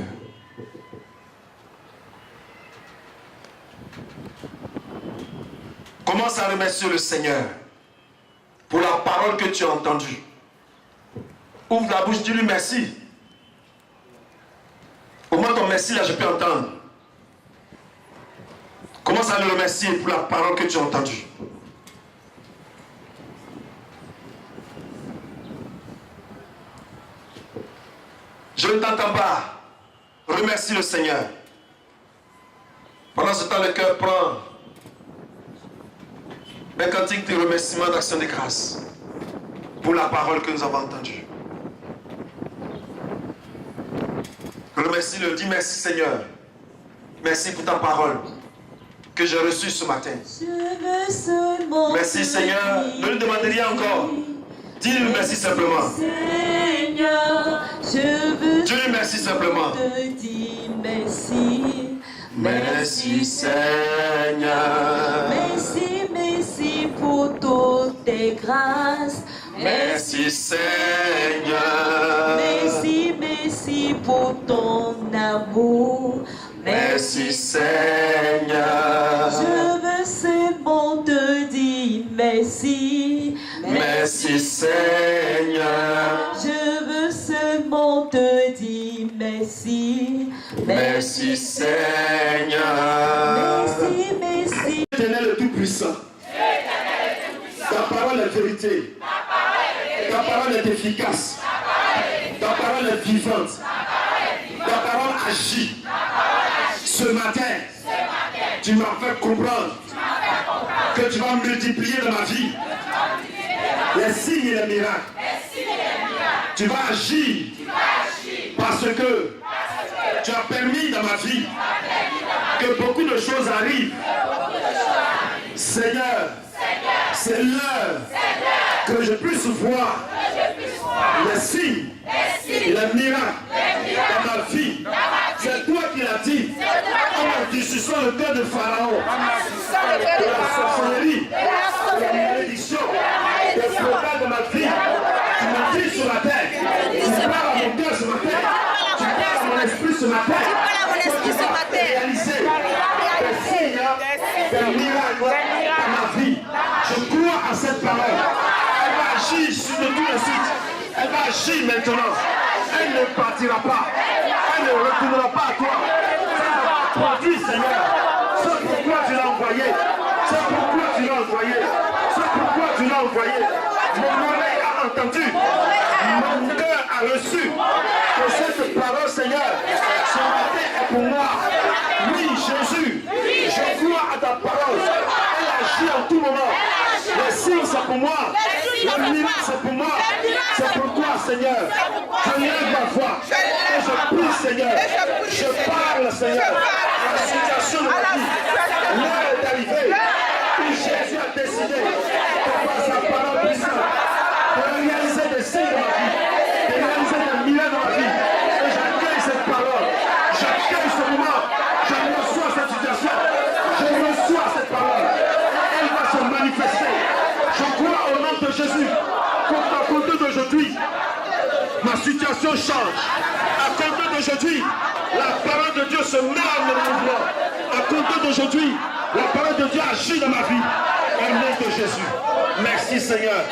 Commence à remercier le Seigneur pour la parole que tu as entendue. Ouvre la bouche, dis-lui merci. Au moins ton merci là, je peux entendre. Commence à le remercier pour la parole que tu as entendue. Je ne t'entends pas. Remercie le Seigneur. Pendant ce temps, le cœur prend un cantique de remerciement, d'action de grâce pour la parole que nous avons entendue. Remercie-le, dis merci Seigneur. Merci pour ta parole que j'ai reçue ce matin. Merci Seigneur. Ne lui demandez rien encore. Dis-lui merci simplement. Seigneur, je veux Dis-lui merci simplement. te dire merci. Merci Seigneur. Merci, merci pour toutes tes grâces. Merci Seigneur. Merci, merci pour ton amour. Merci Seigneur. Je veux seulement te dire merci. Merci Seigneur. Je veux seulement te dire merci. Merci Seigneur. Merci, merci. Éternel le Tout-Puissant. Ta parole est vérité. Ta parole est efficace. Ta parole est vivante. Ta parole agit. Ce matin, tu m'as fait comprendre que tu vas multiplier dans ma vie les signes et les miracles. Tu vas agir parce que tu as permis dans ma vie que beaucoup de choses arrivent. Seigneur, c'est l'heure que je puisse voir les signes et les miracles dans ma vie. C'est toi qui l'as dit. Tu suçois le cœur de Pharaon, de la sorcellerie, de la malédiction, des progrès de ma vie. Tu m'as dit sur la terre. Tu parles à mon cœur ce matin. Tu parles à mon esprit ce matin. Tu vas réaliser des signes, des miracles dans ma vie. Je crois à cette parole. Elle va agir sur de tout le site. Elle va agir maintenant. Elle ne partira pas. Elle ne retournera pas à toi. Elle va produire, Seigneur. C'est pourquoi tu l'as envoyé. C'est pourquoi tu l'as envoyé. C'est pourquoi tu l'as envoyé. Mon oreille a entendu. Mon cœur a reçu. Que cette parole, Seigneur, ce matin est pour moi. Oui, Jésus, je crois à ta parole. Elle agit en tout moment. Les signes, c'est pour moi. Le miracle, c'est pour moi. C'est pourquoi, Seigneur, je lève ma voix et je prie, Seigneur. Je parle, Seigneur, à la situation de ma vie. L'heure est arrivée où Jésus a décidé, par sa parole puissante, de réaliser des signes dans ma vie, de réaliser des miracles dans ma vie. Et j'accueille cette parole. J'accueille ce moment. Je reçois cette situation. Je reçois cette parole. Elle va se manifester. Je crois au nom de Jésus qu'à compter d'aujourd'hui, ma situation change. À compter d'aujourd'hui, la parole de Dieu se met en mouvement. À compter d'aujourd'hui, la parole de Dieu agit dans ma vie. Au nom de Jésus. Merci Seigneur.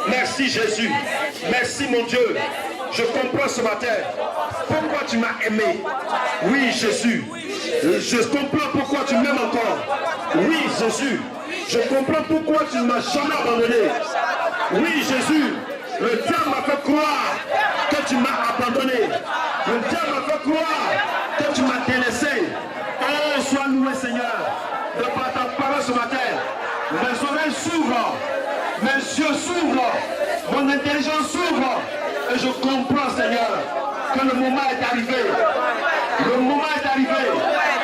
Merci Jésus. Merci mon Dieu. Je comprends ce matin pourquoi tu m'as aimé. Oui Jésus. Je comprends pourquoi tu m'aimes encore. Oui Jésus. Je comprends pourquoi tu ne m'as jamais abandonné. Oui Jésus. Le diable m'a fait croire que tu m'as abandonné. Le diable m'a fait croire que tu m'as délaissé. Oh, sois loué Seigneur. De par ta parole ce matin. Mes oreilles s'ouvrent. Mes yeux s'ouvrent. Mon intelligence s'ouvre. Et je comprends Seigneur que le moment est arrivé. Le moment est arrivé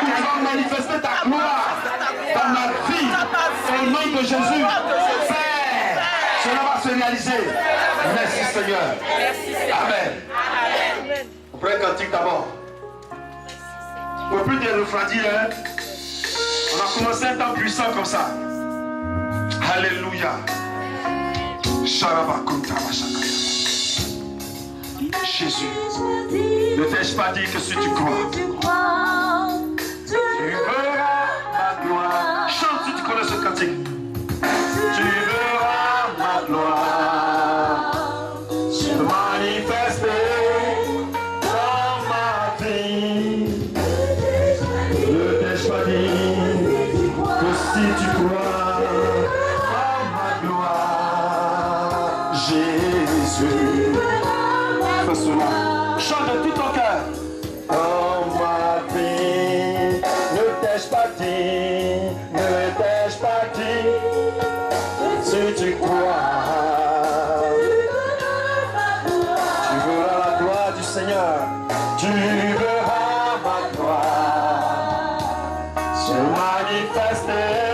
où tu vas manifester ta gloire dans ma vie. Au nom de Jésus. Père, cela va se réaliser. Merci Seigneur. Amen. On prend un cantique d'abord. Pour plus de refroidir, hein? On a commencé un temps puissant comme ça. Alléluia. Jésus, ne t'ai-je pas dit que si tu crois, tu verras ma gloire. Chante si tu connais ce cantique. Tu verras ma gloire se manifester dans ma vie. Ne t'ai-je pas dit que si tu crois à ma gloire, Jésus, fais cela. Chante de tout ton cœur. Dans ma vie, ne t'ai-je pas dit, ne t'ai-je pas dit, si tu crois, tu verras la gloire du Seigneur, tu verras ma gloire se manifester.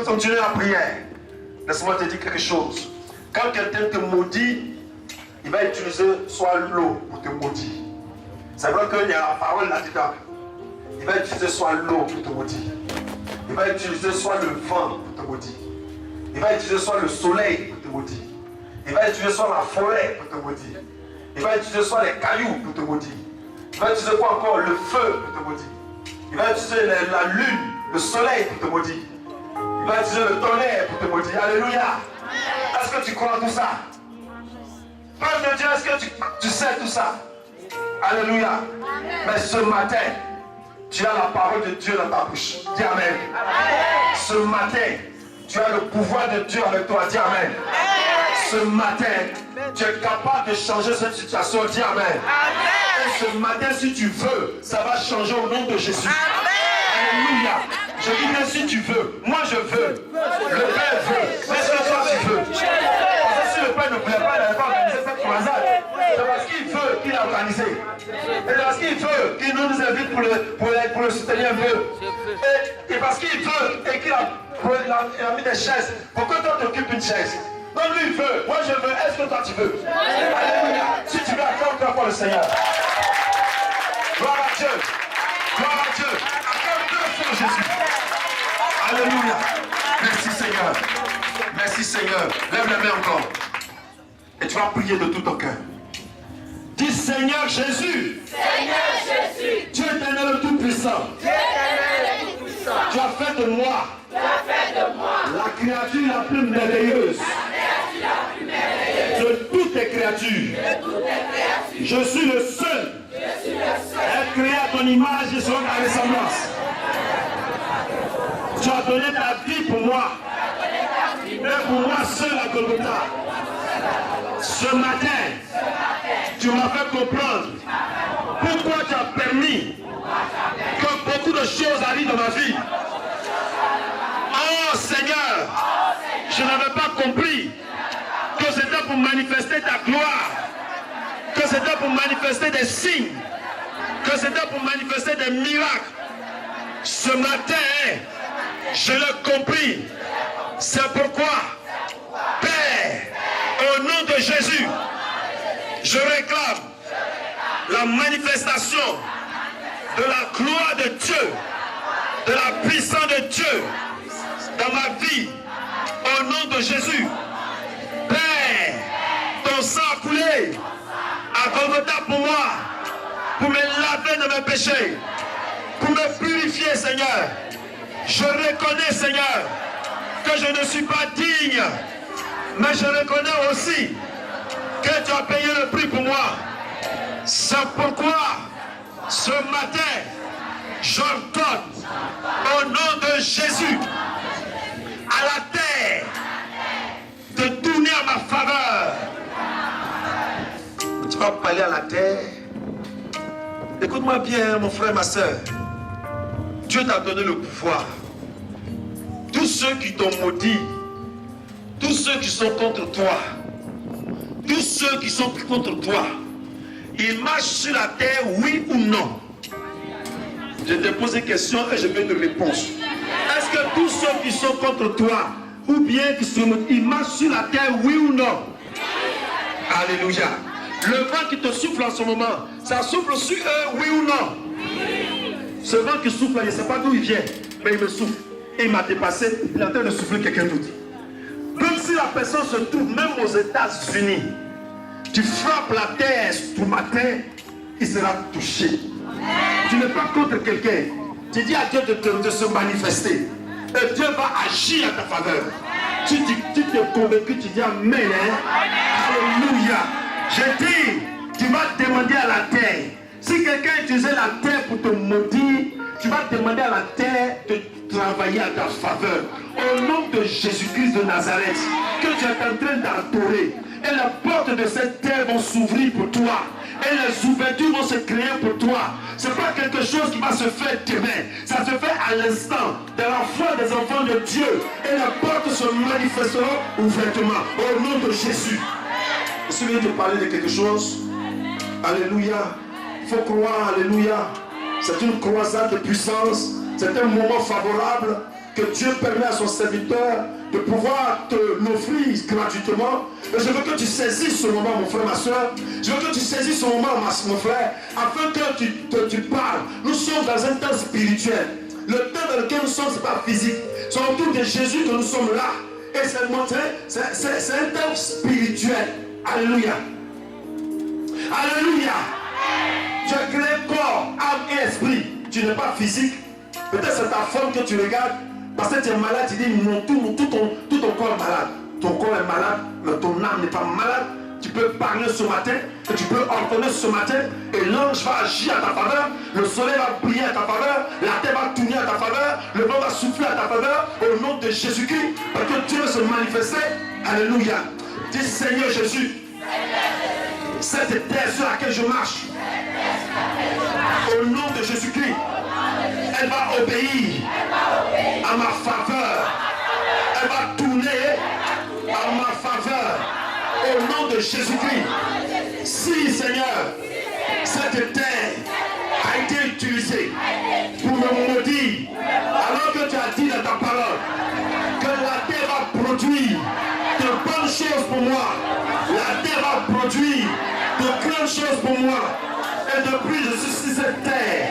Continuer la prière. Laisse-moi te dire quelque chose. Quand quelqu'un te maudit, il va utiliser soit l'eau pour te maudire. C'est vrai qu'il y a la parole là-dedans. Il va utiliser soit l'eau pour te maudire. Il va utiliser soit le vent pour te maudire. Il va utiliser soit le soleil pour te maudire. Il va utiliser soit la forêt pour te maudire. Il va utiliser soit les cailloux pour te maudire. Il va utiliser quoi encore? Le feu pour te maudire. Il va utiliser la lune, le soleil pour te maudire. Il va utiliser le tonnerre pour te maudire. Alléluia. Est-ce que tu crois tout ça? Peuple de Dieu, est-ce que tu sais tout ça? Alléluia. Mais ce matin, tu as la parole de Dieu dans ta bouche. Dis Amen. Ce matin, tu as le pouvoir de Dieu avec toi. Dis Amen. Ce matin, tu es capable de changer cette situation. Dis Amen. Et ce matin, si tu veux, ça va changer au nom de Jésus. Alléluia. Je dis bien si tu veux. Moi je veux. Le Père veut. Mais est-ce que toi tu veux? Parce que si le Père ne voulait pas, il n'avait pas organisé cette croisade. C'est parce qu'il veut qu'il a organisé. Et parce qu'il veut qu'il nous invite pour le soutenir un peu. Et parce qu'il veut et qu'il a mis des chaises pour que toi t'occupes une chaise. Donc lui il veut. Moi je veux. Est-ce que toi tu veux? Alléluia. Si tu veux, accorde-toi pour le Seigneur. Gloire à Dieu. Gloire à Dieu. Accorde-toi pour Jésus. Alléluia. Merci Seigneur. Merci Seigneur. Lève les mains encore. Et tu vas prier de tout ton cœur. Dis Seigneur Jésus. Seigneur Jésus. Dieu éternel le Tout-Puissant. Dieu éternel le Tout-Puissant. Tu as fait de moi. Tu as fait de moi. La créature la plus merveilleuse. De toutes les créatures. Je suis le seul. Être créé à ton image et selon ta ressemblance. Tu as donné ta vie pour moi. Mais pour moi seul à Golgotha. Ce matin, tu m'as fait comprendre pourquoi tu as permis que beaucoup de choses arrivent dans ma vie. Oh Seigneur, je n'avais pas compris que c'était pour manifester ta gloire, que c'était pour manifester des signes, que c'était pour manifester des miracles. Ce matin, je l'ai compris. C'est pourquoi, Père, au nom de Jésus, je réclame la manifestation de la gloire de Dieu, de la puissance de Dieu dans ma vie, au nom de Jésus. Père, ton sang a coulé à Golgotha pour moi, pour me laver de mes péchés, pour me purifier, Seigneur. Je reconnais, Seigneur, que je ne suis pas digne, mais je reconnais aussi que tu as payé le prix pour moi. C'est pourquoi, ce matin, j'ordonne au nom de Jésus à la terre de tourner à ma faveur. Tu vas parler à la terre. Écoute-moi bien, mon frère, ma soeur. Dieu t'a donné le pouvoir. Tous ceux qui t'ont maudit, tous ceux qui sont contre toi, tous ceux qui sont contre toi, ils marchent sur la terre, oui ou non? Je te pose une question et je veux une réponse. Est-ce que tous ceux qui sont contre toi, ou bien qui sont, ils marchent sur la terre, oui ou non? Alléluia. Le vent qui te souffle en ce moment, ça souffle sur eux, oui ou non? Ce vent qui souffle, je ne sais pas d'où il vient, mais il me souffle. Et il m'a dépassé, il est en train de souffler quelqu'un d'autre. Donc si la personne se trouve même aux États-Unis, tu frappes la terre ce matin, il sera touché. Tu n'es pas contre quelqu'un. Tu dis à Dieu de se manifester. Et Dieu va agir à ta faveur. Tu t'es convaincu, tu dis Amen. Hein? Alléluia. Je dis, tu vas demander à la terre. Si quelqu'un utilisait la terre pour te maudire, tu vas demander à la terre de travailler à ta faveur. Au nom de Jésus-Christ de Nazareth, que tu es en train d'adorer. Et les portes de cette terre vont s'ouvrir pour toi. Et les ouvertures vont se créer pour toi. Ce n'est pas quelque chose qui va se faire demain. Ça se fait à l'instant, dans la foi des enfants de Dieu. Et les portes se manifesteront ouvertement. Au nom de Jésus. Je viens de parler de quelque chose. Alléluia. Il faut croire, alléluia. C'est une croisade de puissance. C'est un moment favorable que Dieu permet à son serviteur de pouvoir te l'offrir gratuitement. Et je veux que tu saisisses ce moment, mon frère, ma soeur. Je veux que tu saisisses ce moment, mon frère, afin que tu parles. Nous sommes dans un temps spirituel. Le temps dans lequel nous sommes, ce n'est pas physique. C'est autour de Jésus que nous sommes là. Et c'est un temps spirituel. Alléluia. Alléluia. Tu as créé corps, âme et esprit. Tu n'es pas physique. Peut-être c'est ta forme que tu regardes. Parce que tu es malade, tu dis non, tout ton corps est malade. Ton corps est malade, mais ton âme n'est pas malade. Tu peux parler ce matin, et tu peux ordonner ce matin, et l'ange va agir à ta faveur, le soleil va briller à ta faveur, la terre va tourner à ta faveur, le vent va souffler à ta faveur, au nom de Jésus-Christ, parce que Dieu va se manifester. Alléluia. Dis Seigneur Jésus, cette terre sur laquelle je marche, au nom de Jésus-Christ, elle va obéir à ma faveur. Elle va tourner à ma faveur. Au nom de Jésus-Christ. Si, Seigneur, cette terre a été utilisée pour me maudire, alors que tu as dit dans ta parole que la terre va produire de bonnes choses pour moi. La terre va produire de grandes choses pour moi. Et depuis je suis sur cette terre,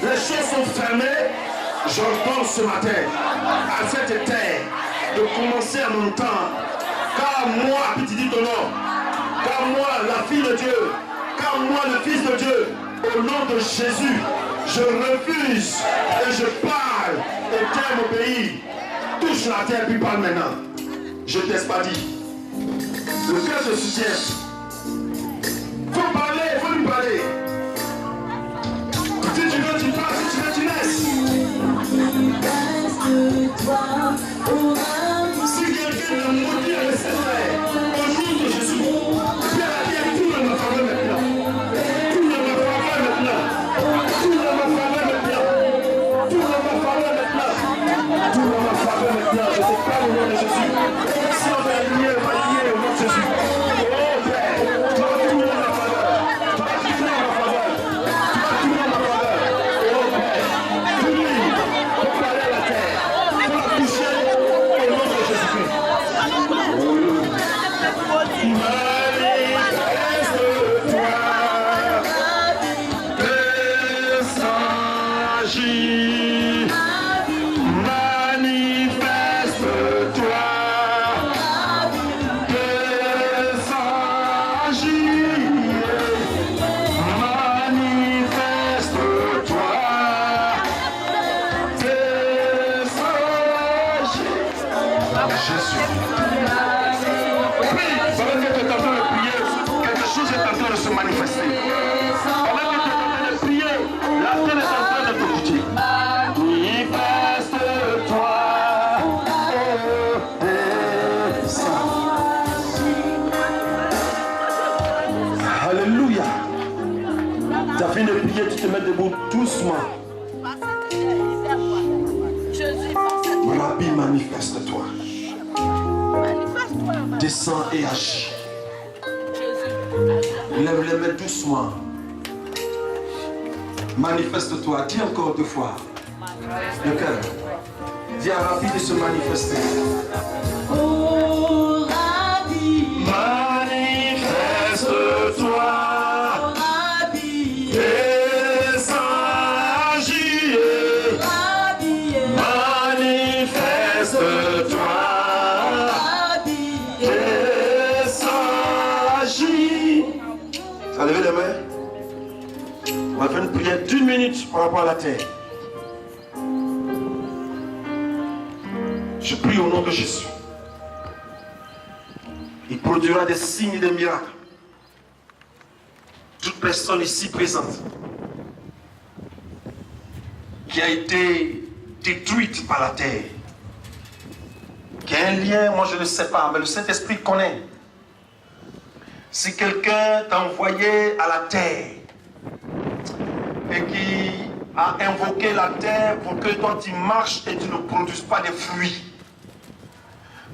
les choses sont fermées. J'entends ce matin à cette terre de commencer à m'entendre. Car moi, petit dit ton nom, car moi, la fille de Dieu, car moi, le fils de Dieu, au nom de Jésus, je refuse et je parle et tiens mon pays. Touche la terre puis parle maintenant. Je ne t'ai pas dit. Le cœur se soutient. Faut parler, il faut lui parler. Si tu veux, tu parles, si tu veux, tu laisses. Si quelqu'un me maudit avec ses frères, au nom de Jésus, Pierre a dit tout dans ma faveur maintenant. Tout dans ma faveur maintenant. Tout dans ma faveur maintenant. Tout dans ma faveur maintenant. Tout dans ma faveur maintenant. Je te parle au nom de Jésus. Si on va lier, on va lier au nom de Jésus. Oh Père, tu vas tout dans ma faveur. Tu vas tout dans ma faveur. Tu vas tout dans ma faveur. Oh Père, prie pour parler à la terre. Pour la toucher au nom de Jésus-Christ. Tu te mets debout doucement. Rabbi, manifeste-toi. Descends et agis. Lève les mains doucement. Manifeste-toi. Dis encore 2 fois. Le cœur. Dis à Rabbi de se manifester. Oh, Rabbi. Manifeste-toi. Levez les mains. On va faire une prière d'1 minute par rapport à la terre. Je prie au nom de Jésus. Il produira des signes et des miracles. Toute personne ici présente qui a été détruite par la terre, qui a un lien, moi je ne sais pas, mais le Saint-Esprit connaît. Si quelqu'un t'a envoyé à la terre et qui a invoqué la terre pour que toi tu marches et tu ne produises pas des fruits,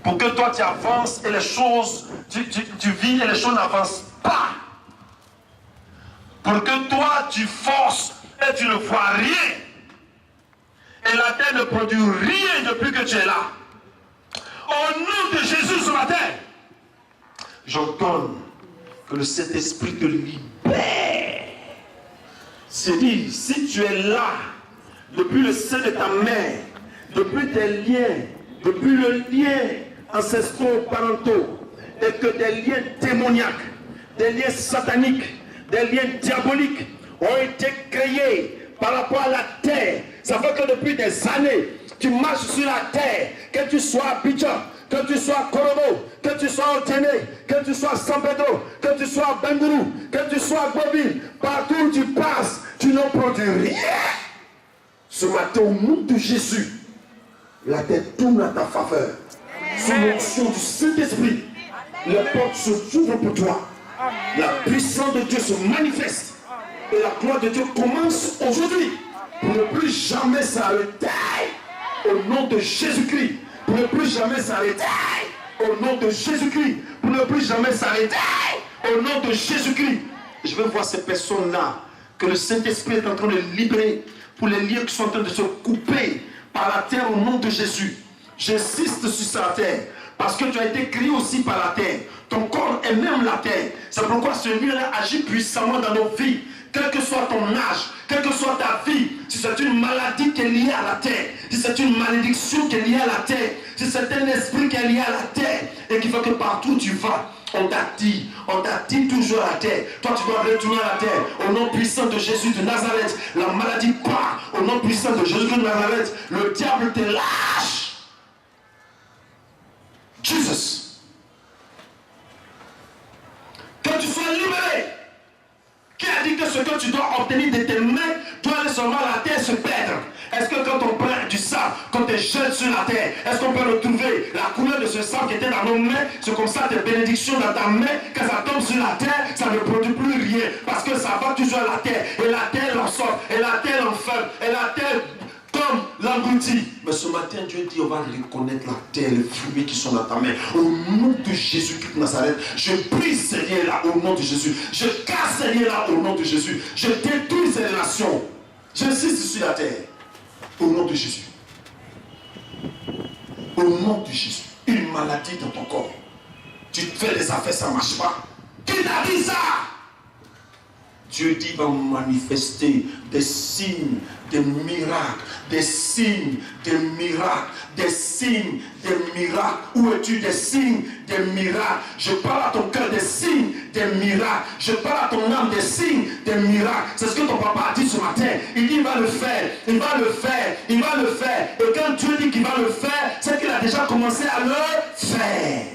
pour que toi tu avances et les choses, tu vis et les choses n'avancent pas, pour que toi tu forces et tu ne vois rien, et la terre ne produit rien depuis que tu es là. Au nom de Jésus ce matin, j'entends que le Saint-Esprit te libère. C'est-à-dire, si tu es là, depuis le sein de ta mère, depuis tes liens, depuis le lien ancestraux parentaux, et que des liens démoniaques, des liens sataniques, des liens diaboliques ont été créés par rapport à la terre. Ça fait que depuis des années, tu marches sur la terre, que tu sois à Abidjan, que tu sois à Korobo, que tu sois au Téné, que tu sois à San Pedro, que tu sois à Bengourou, que tu sois à Bobine, partout où tu passes, tu n'en produis rien. Ce matin, au nom de Jésus, la terre tourne à ta faveur. Sous l'onction du Saint-Esprit, les portes s'ouvrent pour toi. La puissance de Dieu se manifeste. Et la gloire de Dieu commence aujourd'hui. Pour ne plus jamais s'arrêter. Au nom de Jésus-Christ. Pour ne plus jamais s'arrêter. Au nom de Jésus-Christ. Pour ne plus jamais s'arrêter. Au nom de Jésus-Christ. Je veux voir ces personnes-là que le Saint-Esprit est en train de libérer pour les liens qui sont en train de se couper par la terre au nom de Jésus. J'insiste sur sa terre parce que tu as été créé aussi par la terre. Ton corps est même la terre. C'est pourquoi ce lien-là agit puissamment dans nos vies. Quel que soit ton âge, quelle que soit ta vie, si c'est une maladie qui est liée à la terre, si c'est une malédiction qui est liée à la terre, si c'est un esprit qui est lié à la terre et qui fait que partout où tu vas, on t'attire toujours à la terre. Toi tu dois retourner à la terre. Au nom puissant de Jésus de Nazareth, la maladie part. Au nom puissant de Jésus de Nazareth, le diable te lâche. Jesus. Que tu sois libéré. Qui a dit que ce que tu dois obtenir de tes mains doit aller seulement à la terre se perdre? Est-ce que quand on prend du sang, quand tu jettes sur la terre, est-ce qu'on peut retrouver la couleur de ce sang qui était dans nos mains? C'est comme ça tes bénédictions dans ta main, quand ça tombe sur la terre, ça ne produit plus rien. Parce que ça va toujours à la terre. Et la terre l'absorbe, et la terre l'enferme, et la terre comme l'engloutit. Mais ce matin, Dieu dit, on va reconnaître la terre, les fruits qui sont dans ta main. Au nom de Jésus-Christ de Nazareth, je brise ces liens-là au nom de Jésus. Je casse ces liens-là au nom de Jésus. Je détruis ces relations. J'insiste sur la terre. Au nom de Jésus. Au nom de Jésus. Une maladie dans ton corps. Tu fais des affaires, ça ne marche pas. Qui t'a dit ça? Dieu dit va manifester des signes, des miracles, des signes, des miracles, des signes, des miracles. Où es-tu? Des signes, des miracles. Je parle à ton cœur des signes, des miracles. Je parle à ton âme des signes, des miracles. C'est ce que ton papa a dit ce matin. Il dit il va le faire, il va le faire, il va le faire. Et quand Dieu dit qu'il va le faire, c'est qu'il a déjà commencé à le faire.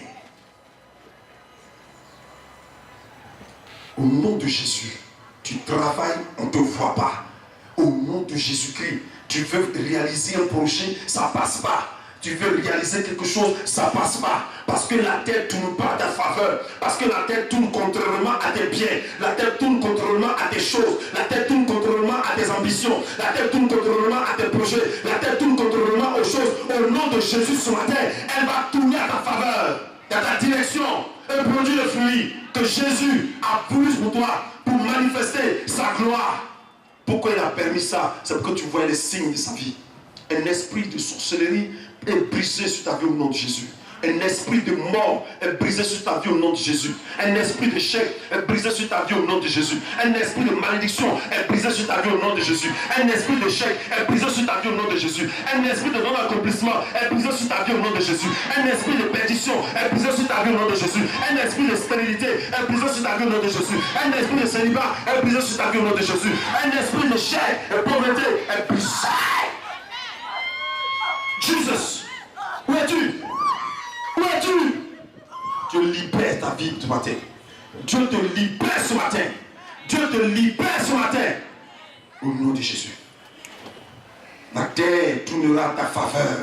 Au nom de Jésus. Tu travailles, on ne te voit pas. Au nom de Jésus-Christ, tu veux réaliser un projet, ça ne passe pas. Tu veux réaliser quelque chose, ça ne passe pas. Parce que la terre ne tourne pas à ta faveur. Parce que la terre tourne contrairement à tes biens. La terre tourne contrairement à tes choses. La terre tourne contrairement à tes ambitions. La terre tourne contrairement à tes projets. La terre tourne contrairement aux choses. Au nom de Jésus ce matin, elle va tourner à ta faveur, dans ta direction. Et produire le fruit que Jésus a voulu pour toi, pour manifester sa gloire. Pourquoi il a permis ça? C'est pour que tu vois les signes de sa vie. Un esprit de sorcellerie est brisé sur ta vie au nom de Jésus. Un esprit de mort est brisé sur ta vie au nom de Jésus. Un esprit d'échec est brisé sur ta vie au nom de Jésus. Un esprit de malédiction est brisé sur ta vie au nom de Jésus. Un esprit d'échec est brisé sur ta vie au nom de Jésus. Un esprit de non-accomplissement est brisé sur ta vie au nom de Jésus. Un esprit de perdition est brisé sur ta vie au nom de Jésus. Un esprit de stérilité est brisé sur ta vie au nom de Jésus. Un esprit de célibat est brisé sur ta vie au nom de Jésus. Un esprit d'échec et pauvreté est brisé. Jesus, où es-tu? Où es-tu? Dieu libère ta vie ce matin. Dieu te libère ce matin. Dieu te libère ce matin. Au nom de Jésus. La terre tournera à ta faveur.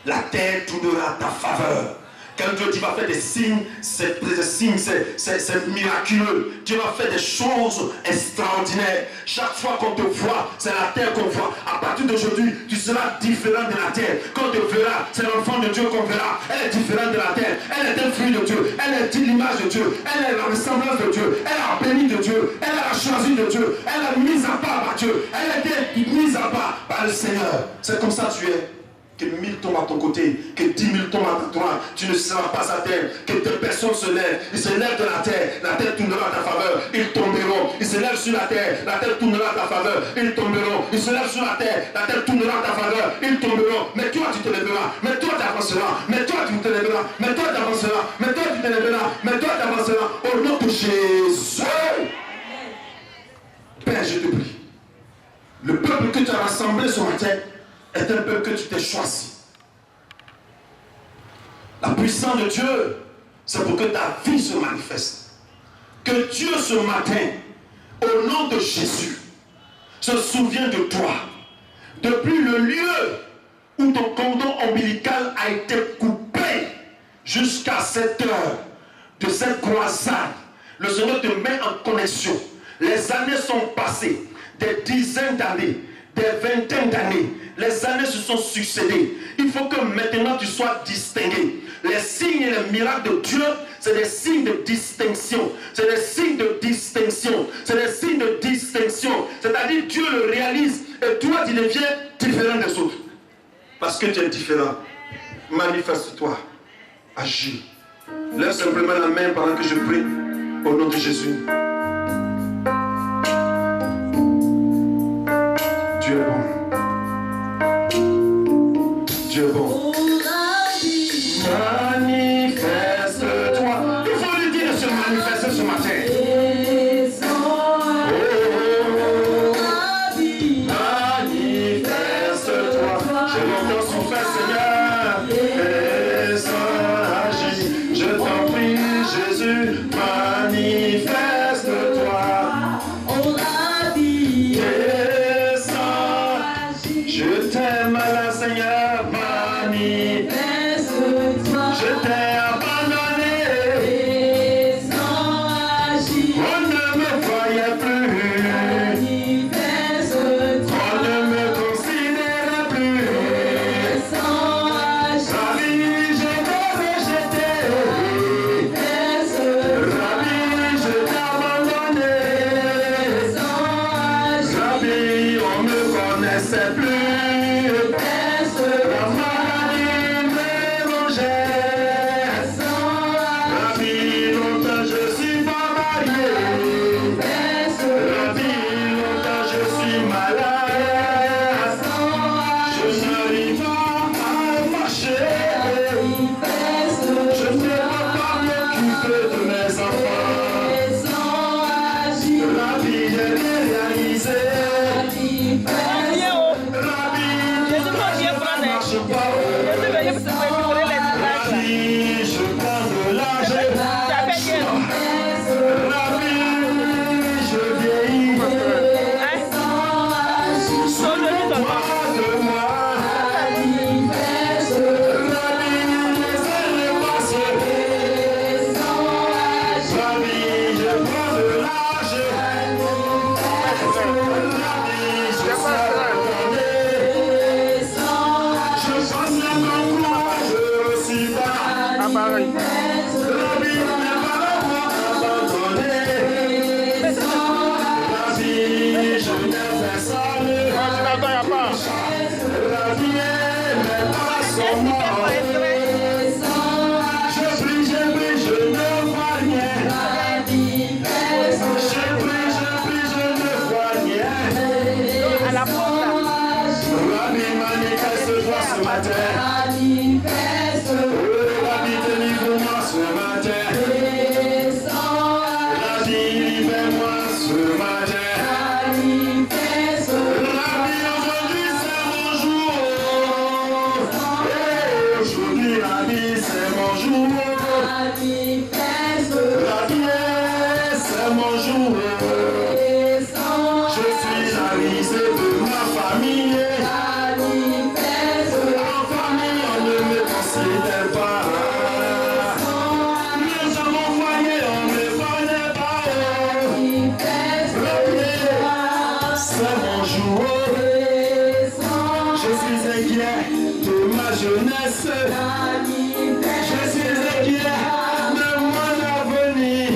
La terre tournera à ta faveur. Quand Dieu dit va faire des signes, c'est miraculeux. Dieu va faire des choses extraordinaires. Chaque fois qu'on te voit, c'est la terre qu'on voit. À partir d'aujourd'hui, tu seras différent de la terre. Quand on te verra, c'est l'enfant de Dieu qu'on verra. Elle est différente de la terre. Elle est un fruit de Dieu. Elle est l'image de Dieu. Elle est la ressemblance de Dieu. Elle a béni de Dieu. Elle a choisi de Dieu. Elle a mise à part par Dieu. Elle a été mise à part par le Seigneur. C'est comme ça que tu es. Que 1000 tombent à ton côté, que 10 000 tombent à ta droite, tu ne seras pas à terre, que des personnes se lèvent, ils se lèvent de la terre tournera à ta faveur, ils tomberont, ils se lèvent sur la terre tournera à ta faveur, ils tomberont, ils se lèvent sur la terre tournera à ta faveur, ils tomberont, mais toi tu te lèveras, mais toi tu avanceras, mais toi tu te lèveras, mais toi tu avanceras, mais toi tu te lèveras, mais toi tu avanceras, au nom de Jésus. Père, je te prie, le peuple que tu as rassemblé ce matin est un peuple que tu t'es choisi. La puissance de Dieu, c'est pour que ta vie se manifeste. Que Dieu ce matin, au nom de Jésus, se souvienne de toi. Depuis le lieu où ton cordon ombilical a été coupé jusqu'à cette heure de cette croisade, le Seigneur te met en connexion. Les années sont passées, des dizaines d'années, des vingtaines d'années. Les années se sont succédées. Il faut que maintenant tu sois distingué. Les signes et les miracles de Dieu, c'est des signes de distinction. C'est des signes de distinction. C'est des signes de distinction. C'est-à-dire Dieu le réalise et toi tu deviens différent des autres. Parce que tu es différent. Manifeste-toi. Agis. Lève simplement la main pendant que je prie. Au nom de Jésus. Dieu est bon. Dieu est bon. Manifeste-toi. Il faut lui dire de se manifester ce matin. Manifeste-toi. J'ai longtemps souffert, Seigneur. Descends, agis. Je t'en prie, Jésus. Manifeste-toi. Descends. Je t'aime, Seigneur. Manifeste-toi. Je t'ai abandonné. On ne me voyait plus. On ne me considérait plus. Ravi, je t'ai rejeté. Ravi, je t'ai détresse. Je suis inquiet de mon avenir.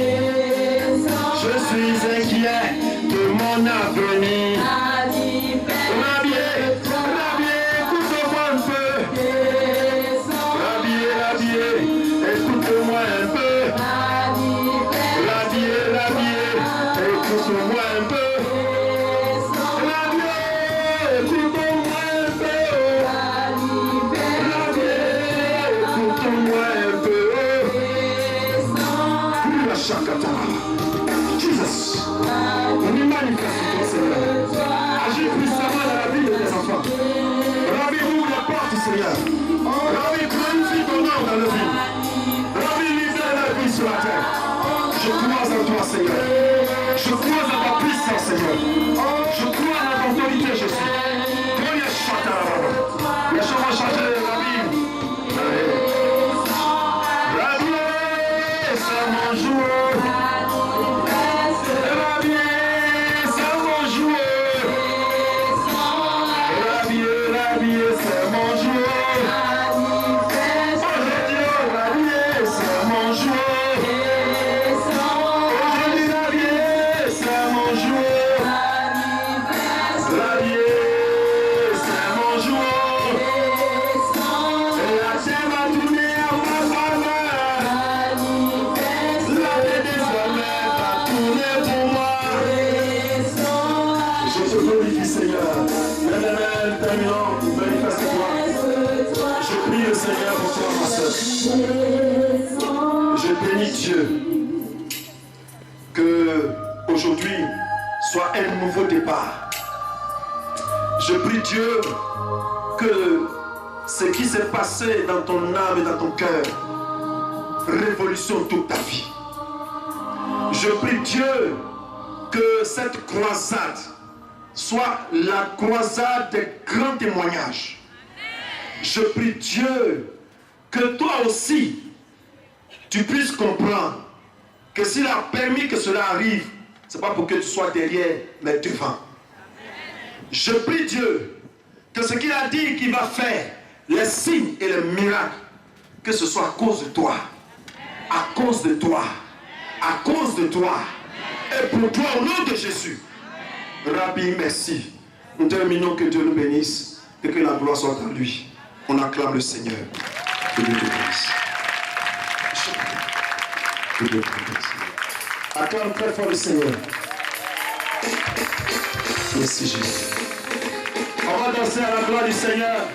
Je suis inquiet de mon avenir. Rabbi, écoute-moi un peu. Rabbi, écoute-moi un peu. Rabbi, écoute-moi un peu. Jesus, on y manifeste ton Seigneur. Agis puissamment dans la vie de tes enfants. Rabbi, ouvre la porte, Seigneur. Rabbi, glorifie ton nom dans le vie. Rabbi, libère la vie sur la terre. Je crois en toi, Seigneur. Je crois en ta puissance, Seigneur. Je crois en ton autorité, Jésus. Gloria Chata. Laisse-moi changer, Rabbi. Rabbi, c'est mon jour. Je bénis Dieu que aujourd'hui soit un nouveau départ. Je prie Dieu que ce qui s'est passé dans ton âme et dans ton cœur révolutionne toute ta vie. Je prie Dieu que cette croisade soit la croisade des grands témoignages. Je prie Dieu que toi aussi, tu puisses comprendre que s'il a permis que cela arrive, ce n'est pas pour que tu sois derrière, mais devant. Je prie Dieu que ce qu'il a dit qu'il va faire, les signes et les miracles, que ce soit à cause de toi, à cause de toi, à cause de toi, et pour toi au nom de Jésus. Rabbi, merci. Nous terminons, que Dieu nous bénisse et que la gloire soit en lui. On acclame le Seigneur. Que Dieu te bénisse. Que Dieu te bénisse. Acclame très fort le Seigneur. Merci Jésus. On va danser à la gloire du Seigneur.